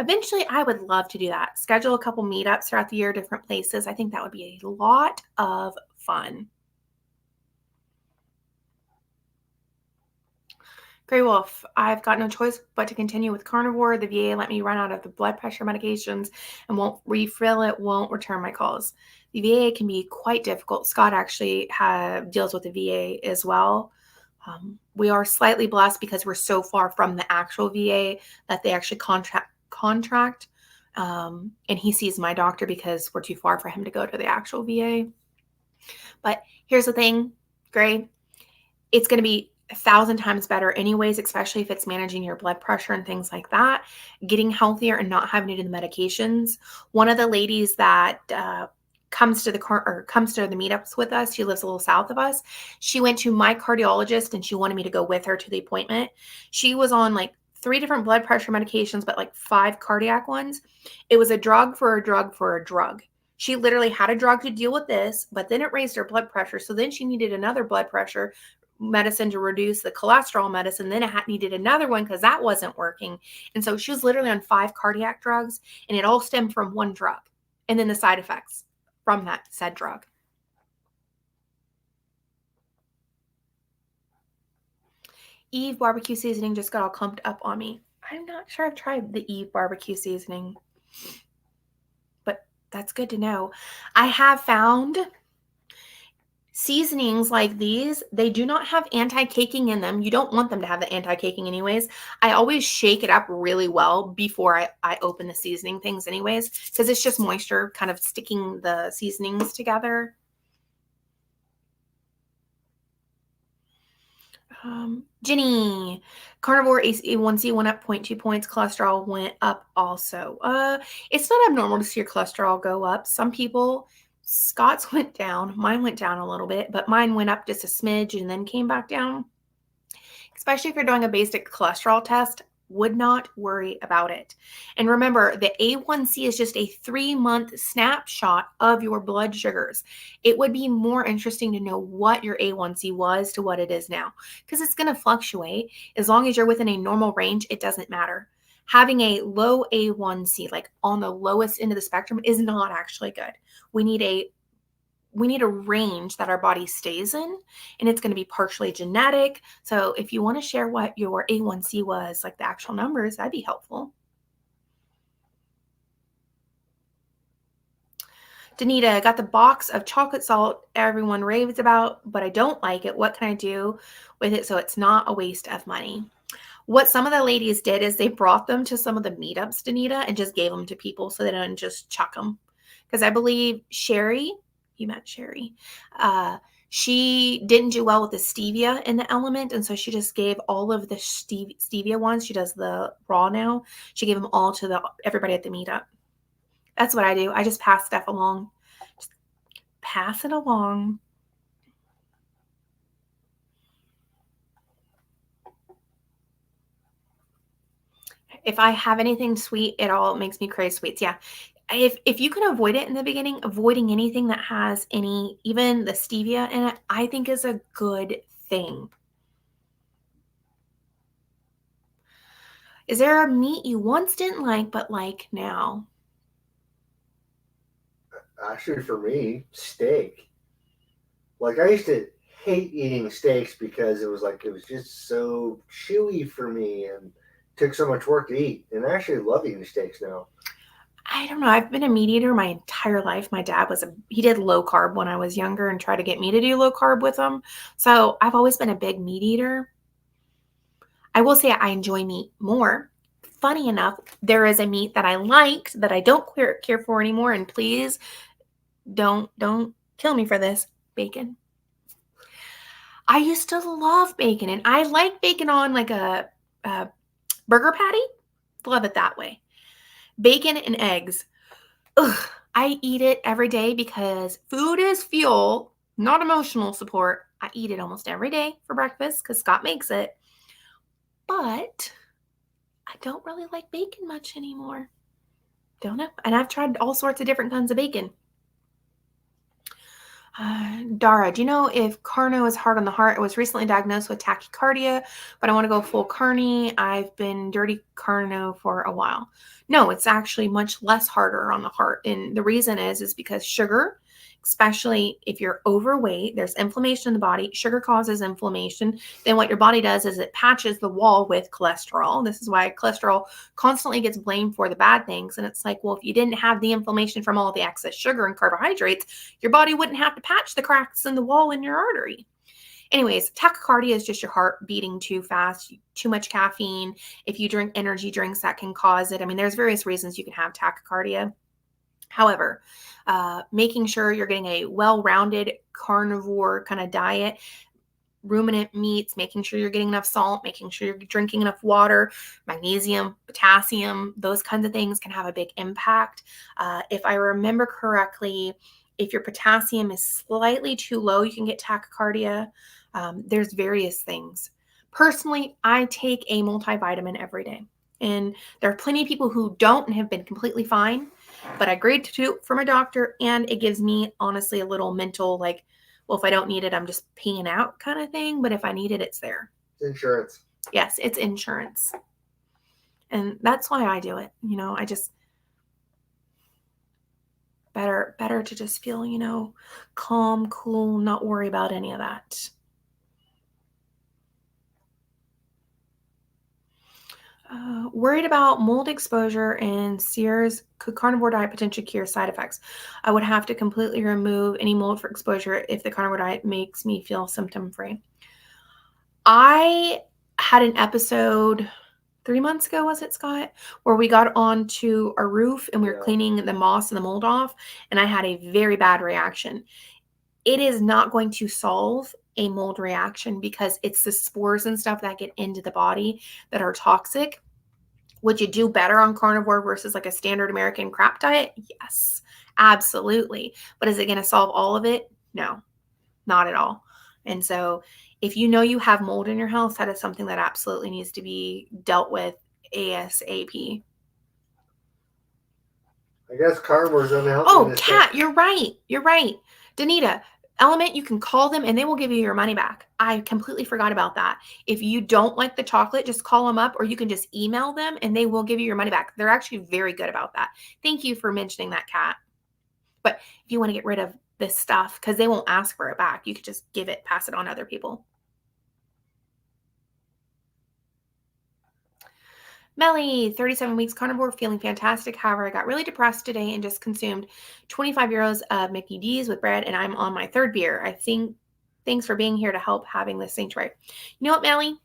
Eventually, I would love to do that. Schedule a couple meetups throughout the year, different places. I think that would be a lot of fun. Grey Wolf, I've got no choice but to continue with carnivore. The VA let me run out of the blood pressure medications and won't refill it, won't return my calls. The VA can be quite difficult. Scott actually deals with the VA as well. We are slightly blessed because we're so far from the actual VA that they actually contract. And he sees my doctor because we're too far for him to go to the actual VA. But here's the thing, Gray. It's going to be 1,000 times better anyways, especially if it's managing your blood pressure and things like that, getting healthier and not having to do the medications. One of the ladies that comes to the meetups with us, she lives a little south of us. She went to my cardiologist and she wanted me to go with her to the appointment. She was on 3 different blood pressure medications, but 5 cardiac ones. It was a drug for a drug for a drug. She literally had a drug to deal with this, but then it raised her blood pressure. So then she needed another blood pressure medicine to reduce the cholesterol medicine. Then it needed another one because that wasn't working. And so she was literally on 5 cardiac drugs, and it all stemmed from one drug. And then the side effects from that said drug. Eve barbecue seasoning just got all clumped up on me. I'm not sure I've tried the Eve barbecue seasoning, but that's good to know. I have found seasonings like these, they do not have anti-caking in them. You don't want them to have the anti-caking anyways. I always shake it up really well before I open the seasoning things anyways, because it's just moisture kind of sticking the seasonings together. Jenny, carnivore A1C went up 0.2 points. Cholesterol went up also. It's not abnormal to see your cholesterol go up. Some people, Scott's went down. Mine went down a little bit, but mine went up just a smidge and then came back down. Especially if you're doing a basic cholesterol test, would not worry about it. And remember, the A1C is just a 3-month snapshot of your blood sugars. It would be more interesting to know what your A1C was to what it is now, because it's going to fluctuate. As long as you're within a normal range, it doesn't matter. Having a low A1C, on the lowest end of the spectrum, is not actually good. We need a range that our body stays in, and it's going to be partially genetic. So if you want to share what your A1C was, the actual numbers, that'd be helpful. Danita, got the box of chocolate salt everyone raves about, but I don't like it. What can I do with it so it's not a waste of money? What some of the ladies did is they brought them to some of the meetups, Danita, and just gave them to people so they don't just chuck them. Because I believe Sherry, you met Sherry, she didn't do well with the stevia in the LMNT, and so she just gave all of the stevia ones. She does the raw now. She gave them all to everybody at the meetup. That's what I do. I just pass stuff along. Just pass it along. If I have anything sweet, it all makes me crave sweets. Yeah. If you can avoid it in the beginning, avoiding anything that has even the stevia in it, I think is a good thing. Is there a meat you once didn't like but like now?
Actually, for me, steak. Like I used to hate eating steaks because it was just so chewy for me and took so much work to eat. And I actually love eating steaks now.
I don't know. I've been a meat eater my entire life. My dad he did low carb when I was younger and tried to get me to do low carb with him. So I've always been a big meat eater. I will say I enjoy meat more. Funny enough, there is a meat that I liked that I don't care for anymore. And please don't kill me for this. Bacon. I used to love bacon, and I like bacon on like a burger patty. Love it that way. Bacon and eggs. Ugh, I eat it every day because food is fuel, not emotional support. I eat it almost every day for breakfast because Scott makes it. But I don't really like bacon much anymore. Don't know. And I've tried all sorts of different kinds of bacon. Dara, do you know if carno is hard on the heart? I was recently diagnosed with tachycardia, but I want to go full carny. I've been dirty carno for a while. No, it's actually much less harder on the heart. And the reason is because sugar, especially if you're overweight, there's inflammation in the body. Sugar causes inflammation. Then what your body does is it patches the wall with cholesterol. This is why cholesterol constantly gets blamed for the bad things. And it's like, well, if you didn't have the inflammation from all the excess sugar and carbohydrates, your body wouldn't have to patch the cracks in the wall in your artery. Anyways, tachycardia is just your heart beating too fast, too much caffeine. If you drink energy drinks, that can cause it. I mean, there's various reasons you can have tachycardia. However, making sure you're getting a well-rounded carnivore kind of diet, ruminant meats, making sure you're getting enough salt, making sure you're drinking enough water, magnesium, potassium, those kinds of things can have a big impact. If I remember correctly, if your potassium is slightly too low, you can get tachycardia. There's various things. Personally, I take a multivitamin every day. And there are plenty of people who don't and have been completely fine, but I agreed to from a doctor, and it gives me honestly a little mental, like, well, if I don't need it, I'm just paying out kind of thing. But if I need it, it's there.
It's insurance.
Yes, it's insurance. And that's why I do it. I just better to just feel, calm, cool, not worry about any of that. Worried about mold exposure and Sears. Could carnivore diet potentially cure side effects? I would have to completely remove any mold for exposure if the carnivore diet makes me feel symptom free. I had an episode 3 months ago, was it, Scott, where we got onto our roof and we were cleaning the moss and the mold off, and I had a very bad reaction. It is not going to solve a mold reaction because it's the spores and stuff that get into the body that are toxic. Would you do better on carnivore versus like a standard American crap diet? Yes, absolutely. But is it going to solve all of it? No, not at all. And so if you know you have mold in your house, that is something that absolutely needs to be dealt with ASAP.
I guess carnivores don't help.
Oh, Kat, you're right. You're right. Danita, LMNT, you can call them and they will give you your money back. I completely forgot about that. If you don't like the chocolate, just call them up, or you can just email them and they will give you your money back. They're actually very good about that. Thank you for mentioning that, Kat. But if you want to get rid of this stuff, because they won't ask for it back, you could just pass it on to other people. Melly, 37 weeks carnivore, feeling fantastic. However, I got really depressed today and just consumed 25 euros of Mickey D's with bread, and I'm on my third beer. I think thanks for being here to help having this sanctuary. You know what, Melly?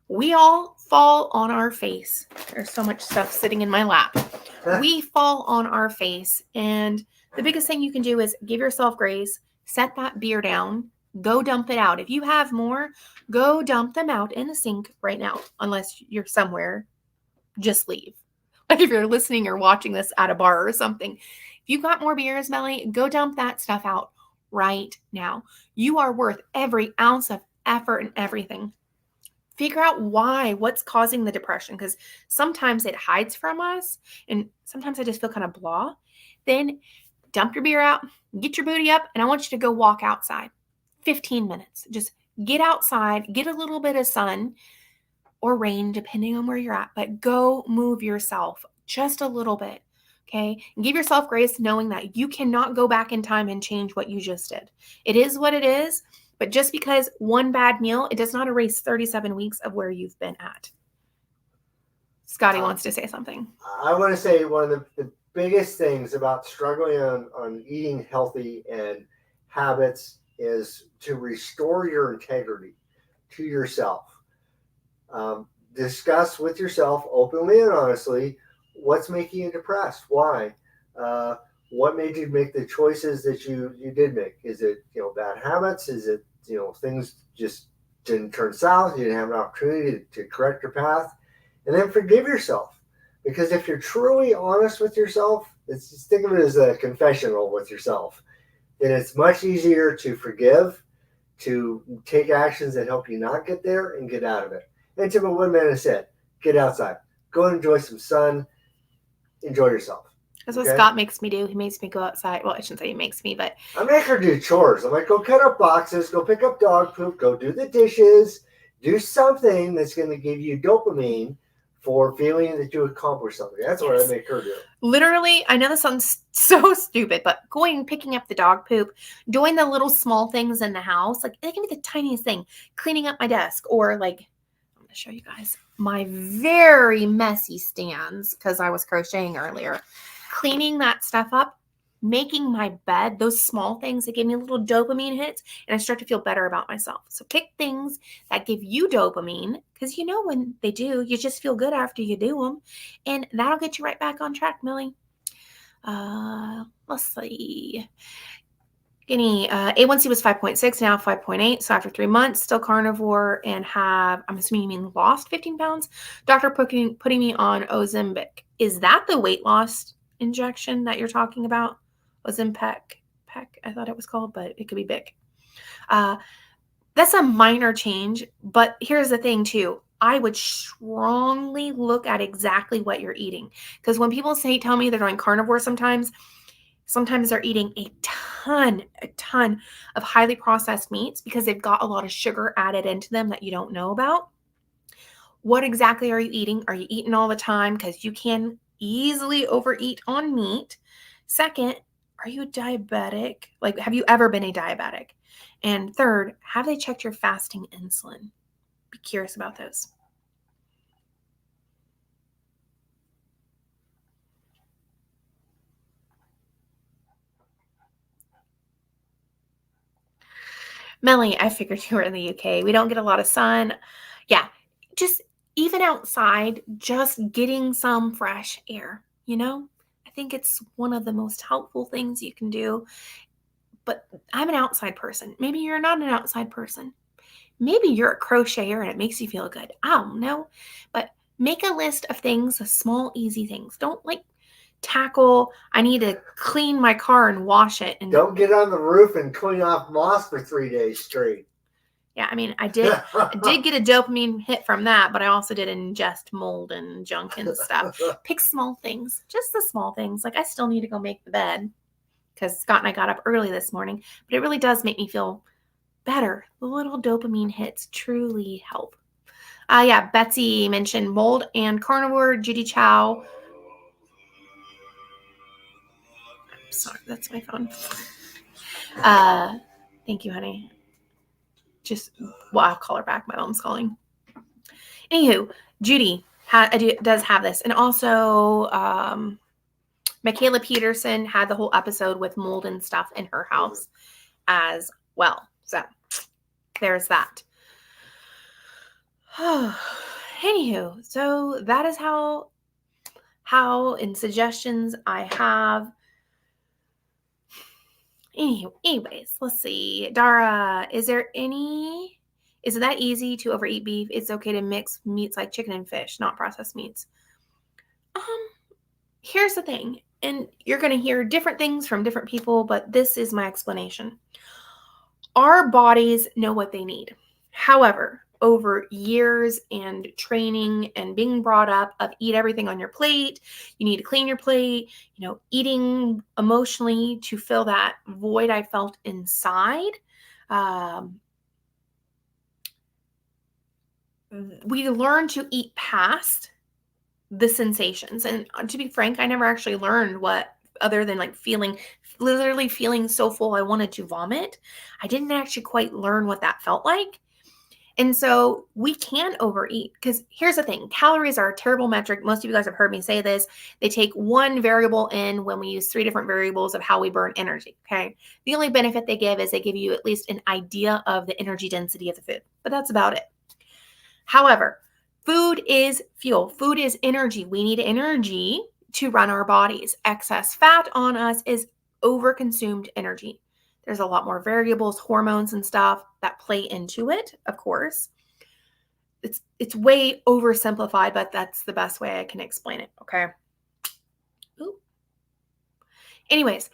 We all fall on our face. There's so much stuff sitting in my lap. We fall on our face, and the biggest thing you can do is give yourself grace, set that beer down, go dump it out. If you have more, go dump them out in the sink right now, unless you're somewhere. Just leave. Like if you're listening or watching this at a bar or something, if you've got more beers, Melly, go dump that stuff out right now. You are worth every ounce of effort and everything. Figure out what's causing the depression, because sometimes it hides from us and sometimes I just feel kind of blah. Then dump your beer out, get your booty up, and I want you to go walk outside. 15 minutes. Just get outside, get a little bit of sun, or rain, depending on where you're at, but go move yourself just a little bit. Okay. And give yourself grace knowing that you cannot go back in time and change what you just did. It is what it is. But just because one bad meal, it does not erase 37 weeks of where you've been at. Scotty wants to say something.
I want to say one of the biggest things about struggling on eating healthy and habits is to restore your integrity to yourself. Discuss with yourself openly and honestly what's making you depressed. Why? What made you make the choices that you did make? Is it bad habits? Is it things just didn't turn south? You didn't have an opportunity to correct your path, and then forgive yourself. Because if you're truly honest with yourself, think of it as a confessional with yourself. Then it's much easier to forgive, to take actions that help you not get there and get out of it. And to what man has said, get outside, go enjoy some sun, enjoy yourself.
That's what Scott makes me do. He makes me go outside. Well, I shouldn't say he makes me, but
I make her do chores. I'm like, go cut up boxes, go pick up dog poop, go do the dishes, do something that's going to give you dopamine for feeling that you accomplished something. That's what I make her do.
Literally, I know this sounds so stupid, but picking up the dog poop, doing the little small things in the house, like it can be the tiniest thing, cleaning up my desk, or like, I'm going to show you guys my very messy stands because I was crocheting earlier. Cleaning that stuff up, making my bed, those small things that give me little dopamine hits, and I start to feel better about myself. So pick things that give you dopamine, because when they do, you just feel good after you do them, and that'll get you right back on track, Millie. Let's see. A1C was 5.6, now 5.8. So after 3 months, still carnivore and I'm assuming you mean lost 15 pounds. Doctor putting me on Ozempic. Is that the weight loss injection that you're talking about? Ozempic, I thought it was called, but it could be Bic. That's a minor change, but here's the thing too. I would strongly look at exactly what you're eating, because when people tell me they're going carnivore, sometimes they're eating a ton of highly processed meats because they've got a lot of sugar added into them that you don't know about. What exactly are you eating? Are you eating all the time? Because you can easily overeat on meat. Second, are you a diabetic? Like, have you ever been a diabetic? And third, have they checked your fasting insulin? Be curious about those. Melanie, I figured you were in the UK. We don't get a lot of sun. Yeah, just even outside, just getting some fresh air, I think it's one of the most helpful things you can do. But I'm an outside person. Maybe you're not an outside person. Maybe you're a crocheter and it makes you feel good. I don't know. But make a list of things, small, easy things. Don't tackle, I need to clean my car and wash it. And
don't get on the roof and clean off moss for 3 days straight.
Yeah, I mean, I did get a dopamine hit from that, but I also did ingest mold and junk and stuff. Pick small things, just the small things. Like, I still need to go make the bed because Scott and I got up early this morning, but it really does make me feel better. The little dopamine hits truly help. Yeah, Betsy mentioned mold and carnivore. Judy Chow. Sorry, that's my phone. Thank you, honey. I'll call her back. My mom's calling. Anywho, Judy does have this. And also, Michaela Peterson had the whole episode with mold and stuff in her house as well. So there's that. Anywho, so that is how and suggestions I have. Anyways, let's see. Dara, is it that easy to overeat beef? It's okay to mix meats like chicken and fish, not processed meats. Here's the thing, and you're going to hear different things from different people, but this is my explanation. Our bodies know what they need. However, over years and training and being brought up of eat everything on your plate, you need to clean your plate, eating emotionally to fill that void I felt inside. we learn to eat past the sensations. And to be frank, I never actually learned what, other than like literally feeling so full I wanted to vomit. I didn't actually quite learn what that felt like. And so we can overeat, because here's the thing. Calories are a terrible metric. Most of you guys have heard me say this. They take one variable in when we use 3 different variables of how we burn energy. Okay. The only benefit they give is they give you at least an idea of the energy density of the food, but that's about it. However, food is fuel. Food is energy. We need energy to run our bodies. Excess fat on us is overconsumed energy. There's a lot more variables, hormones and stuff that play into it, of course. It's way oversimplified, but that's the best way I can explain it, okay? Ooh. Anyways,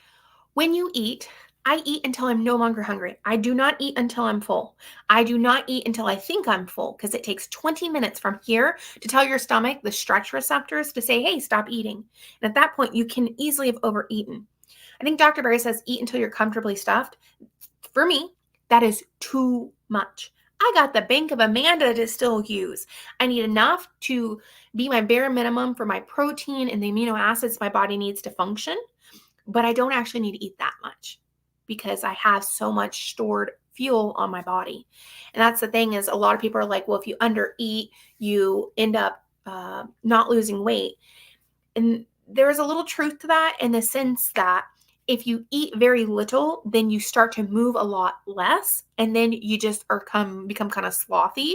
when you eat, I eat until I'm no longer hungry. I do not eat until I'm full. I do not eat until I think I'm full, because it takes 20 minutes from here to tell your stomach, the stretch receptors, to say, hey, stop eating. And at that point, you can easily have overeaten. I think Dr. Berry says eat until you're comfortably stuffed. For me, that is too much. I got the Bank of Amanda to still use. I need enough to be my bare minimum for my protein and the amino acids my body needs to function, but I don't actually need to eat that much because I have so much stored fuel on my body. And that's the thing, is a lot of people are like, well, if you undereat, you end up not losing weight. And there's a little truth to that, in the sense that if you eat very little, then you start to move a lot less, and then you just become kind of slothy.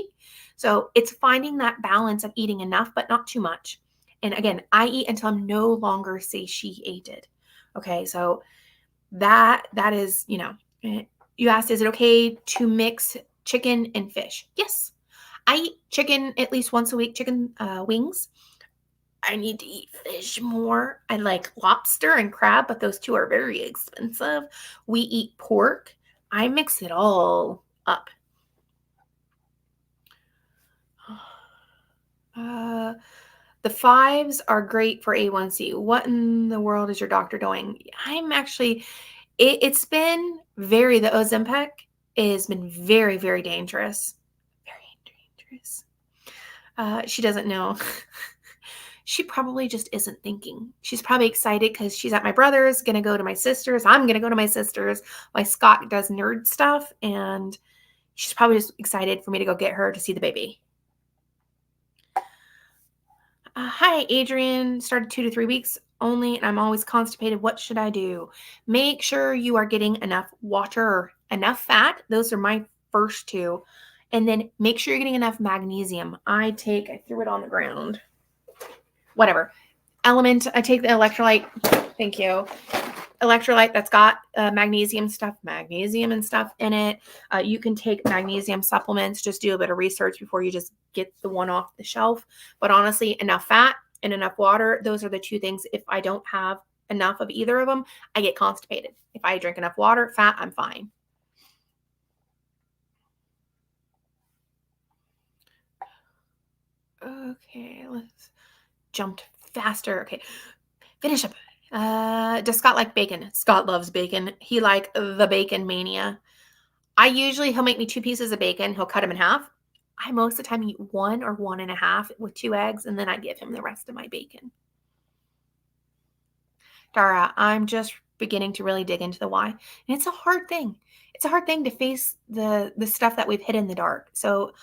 So it's finding that balance of eating enough, but not too much. And again, I eat until I'm no longer satiated. Okay, so that is, you asked, is it okay to mix chicken and fish? Yes. I eat chicken at least once a week, chicken wings. I need to eat fish more. I like lobster and crab, but those two are very expensive. We eat pork. I mix it all up. The 5s are great for A1C. What in the world is your doctor doing? I'm actually, it's been the Ozempic has been very, very dangerous. Very dangerous. She doesn't know. She probably just isn't thinking. She's probably excited because she's at my brother's, going to go to my sister's. I'm going to go to my sister's. My Scott does nerd stuff, and she's probably just excited for me to go get her to see the baby. Hi, Adrian. Started 2 to 3 weeks only, and I'm always constipated. What should I do? Make sure you are getting enough water, enough fat. Those are my first 2. And then make sure you're getting enough magnesium. I threw it on the ground. Whatever. LMNT, I take the electrolyte. Thank you. Electrolyte that's got magnesium and stuff in it. You can take magnesium supplements. Just do a bit of research before you just get the one off the shelf. But honestly, enough fat and enough water, those are the 2 things. If I don't have enough of either of them, I get constipated. If I drink enough water, fat, I'm fine. Okay, let's jump faster. Okay, finish up. Does Scott like bacon? Scott loves bacon. He like the bacon mania. He'll make me 2 pieces of bacon. He'll cut them in half. I most of the time eat 1 or 1.5 with 2 eggs, and then I give him the rest of my bacon. Dara, I'm just beginning to really dig into the why. And it's a hard thing. It's a hard thing to face the stuff that we've hid in the dark. So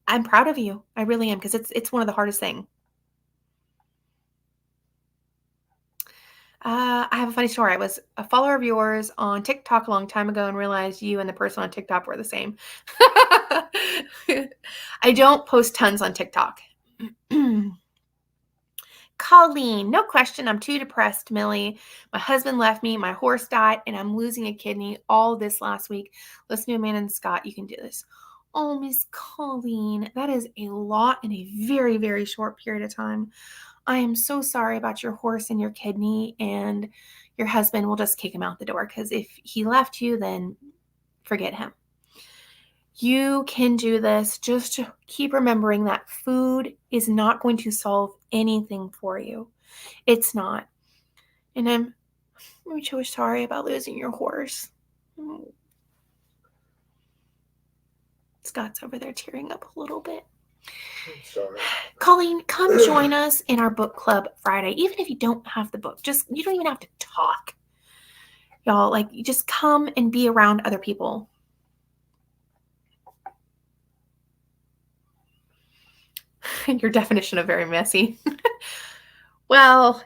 I'm proud of you. I really am, because it's one of the hardest things. I have a funny story. I was a follower of yours on TikTok a long time ago and realized you and the person on TikTok were the same. I don't post tons on TikTok. Colleen, no question. I'm too depressed, Millie. My husband left me. My horse died, and I'm losing a kidney all this last week. Listen to Amanda and Scott. You can do this. Oh, Miss Colleen, that is a lot in a very, very short period of time. I am so sorry about your horse and your kidney, and your husband will just kick him out the door, because if he left you, then forget him. You can do this. Just keep remembering that food is not going to solve anything for you. It's not. And I'm so sorry about losing your horse. Scott's over there tearing up a little bit.
Sorry.
Colleen, come join us in our book club Friday. Even if you don't have the book, you don't even have to talk. Y'all, like, you just come and be around other people. Your definition of very messy. Well,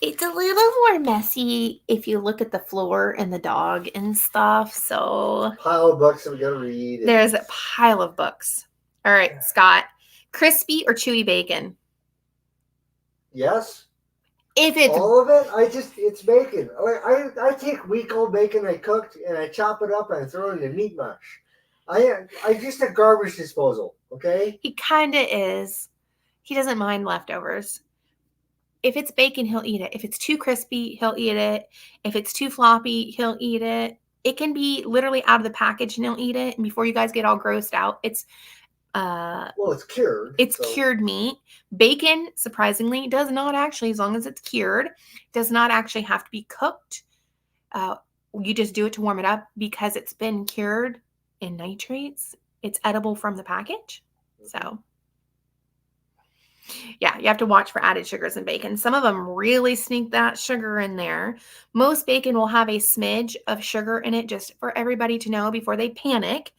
it's a little more messy if you look at the floor and the dog and stuff. So
pile of books that we gotta read.
There's a pile of books. All right, Scott. Crispy or chewy bacon?
Yes.
If it's
all of it, it's bacon. I take week-old bacon I cooked and I chop it up and I throw it in meat mush. I just a garbage disposal. Okay.
He kind of is. He doesn't mind leftovers. If it's bacon, he'll eat it. If it's too crispy, he'll eat it. If it's too floppy, he'll eat it. It can be literally out of the package and he'll eat it. And before you guys get all grossed out, it's
it's cured.
It's cured meat. Bacon, surprisingly, does not actually, as long as it's cured, does not actually have to be cooked. You just do it to warm it up because it's been cured in nitrates. It's edible from the package. So yeah, you have to watch for added sugars in bacon. Some of them really sneak that sugar in there. Most bacon will have a smidge of sugar in it, just for everybody to know before they panic,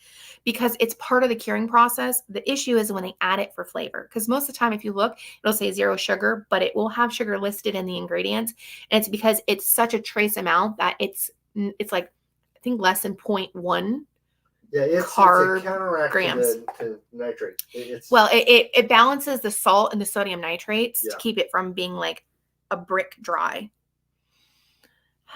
because it's part of the curing process. The issue is when they add it for flavor, because most of the time, if you look, it'll say 0 sugar, but it will have sugar listed in the ingredients. And it's because it's such a trace amount that it's like, I think, less than 0.1.
Yeah, it's a counteract grams. To nitrate.
It balances the salt and the sodium nitrates to keep it from being like a brick dry.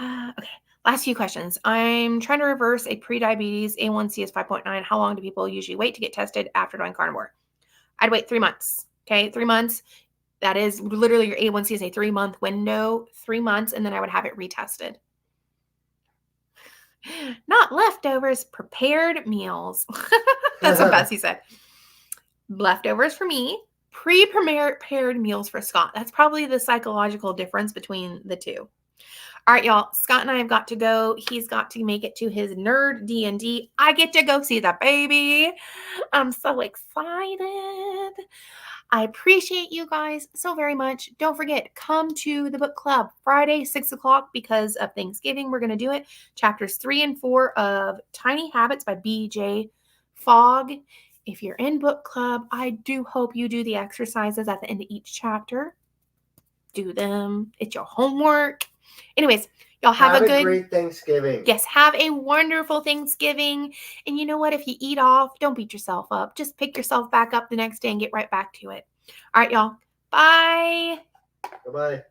Okay, last few questions. I'm trying to reverse a pre-diabetes. A1C is 5.9. How long do people usually wait to get tested after going carnivore? I'd wait 3 months. Okay, 3 months. That is literally your A1C is a 3-month window, 3 months, and then I would have it retested. Not leftovers, prepared meals. That's what Bessie said. Leftovers for me, pre-prepared meals for Scott. That's probably the psychological difference between the two. All right, y'all. Scott and I have got to go. He's got to make it to his nerd D&D. I get to go see the baby. I'm so excited. I appreciate you guys so very much. Don't forget, come to the book club Friday, 6 o'clock, because of Thanksgiving. We're going to do it. Chapters 3 and 4 of Tiny Habits by B.J. Fogg. If you're in book club, I do hope you do the exercises at the end of each chapter. Do them. It's your homework. Anyways, y'all have a
great Thanksgiving.
Yes, have a wonderful Thanksgiving. And you know what? If you eat off, don't beat yourself up. Just pick yourself back up the next day and get right back to it. All right, y'all. Bye.
Bye-bye.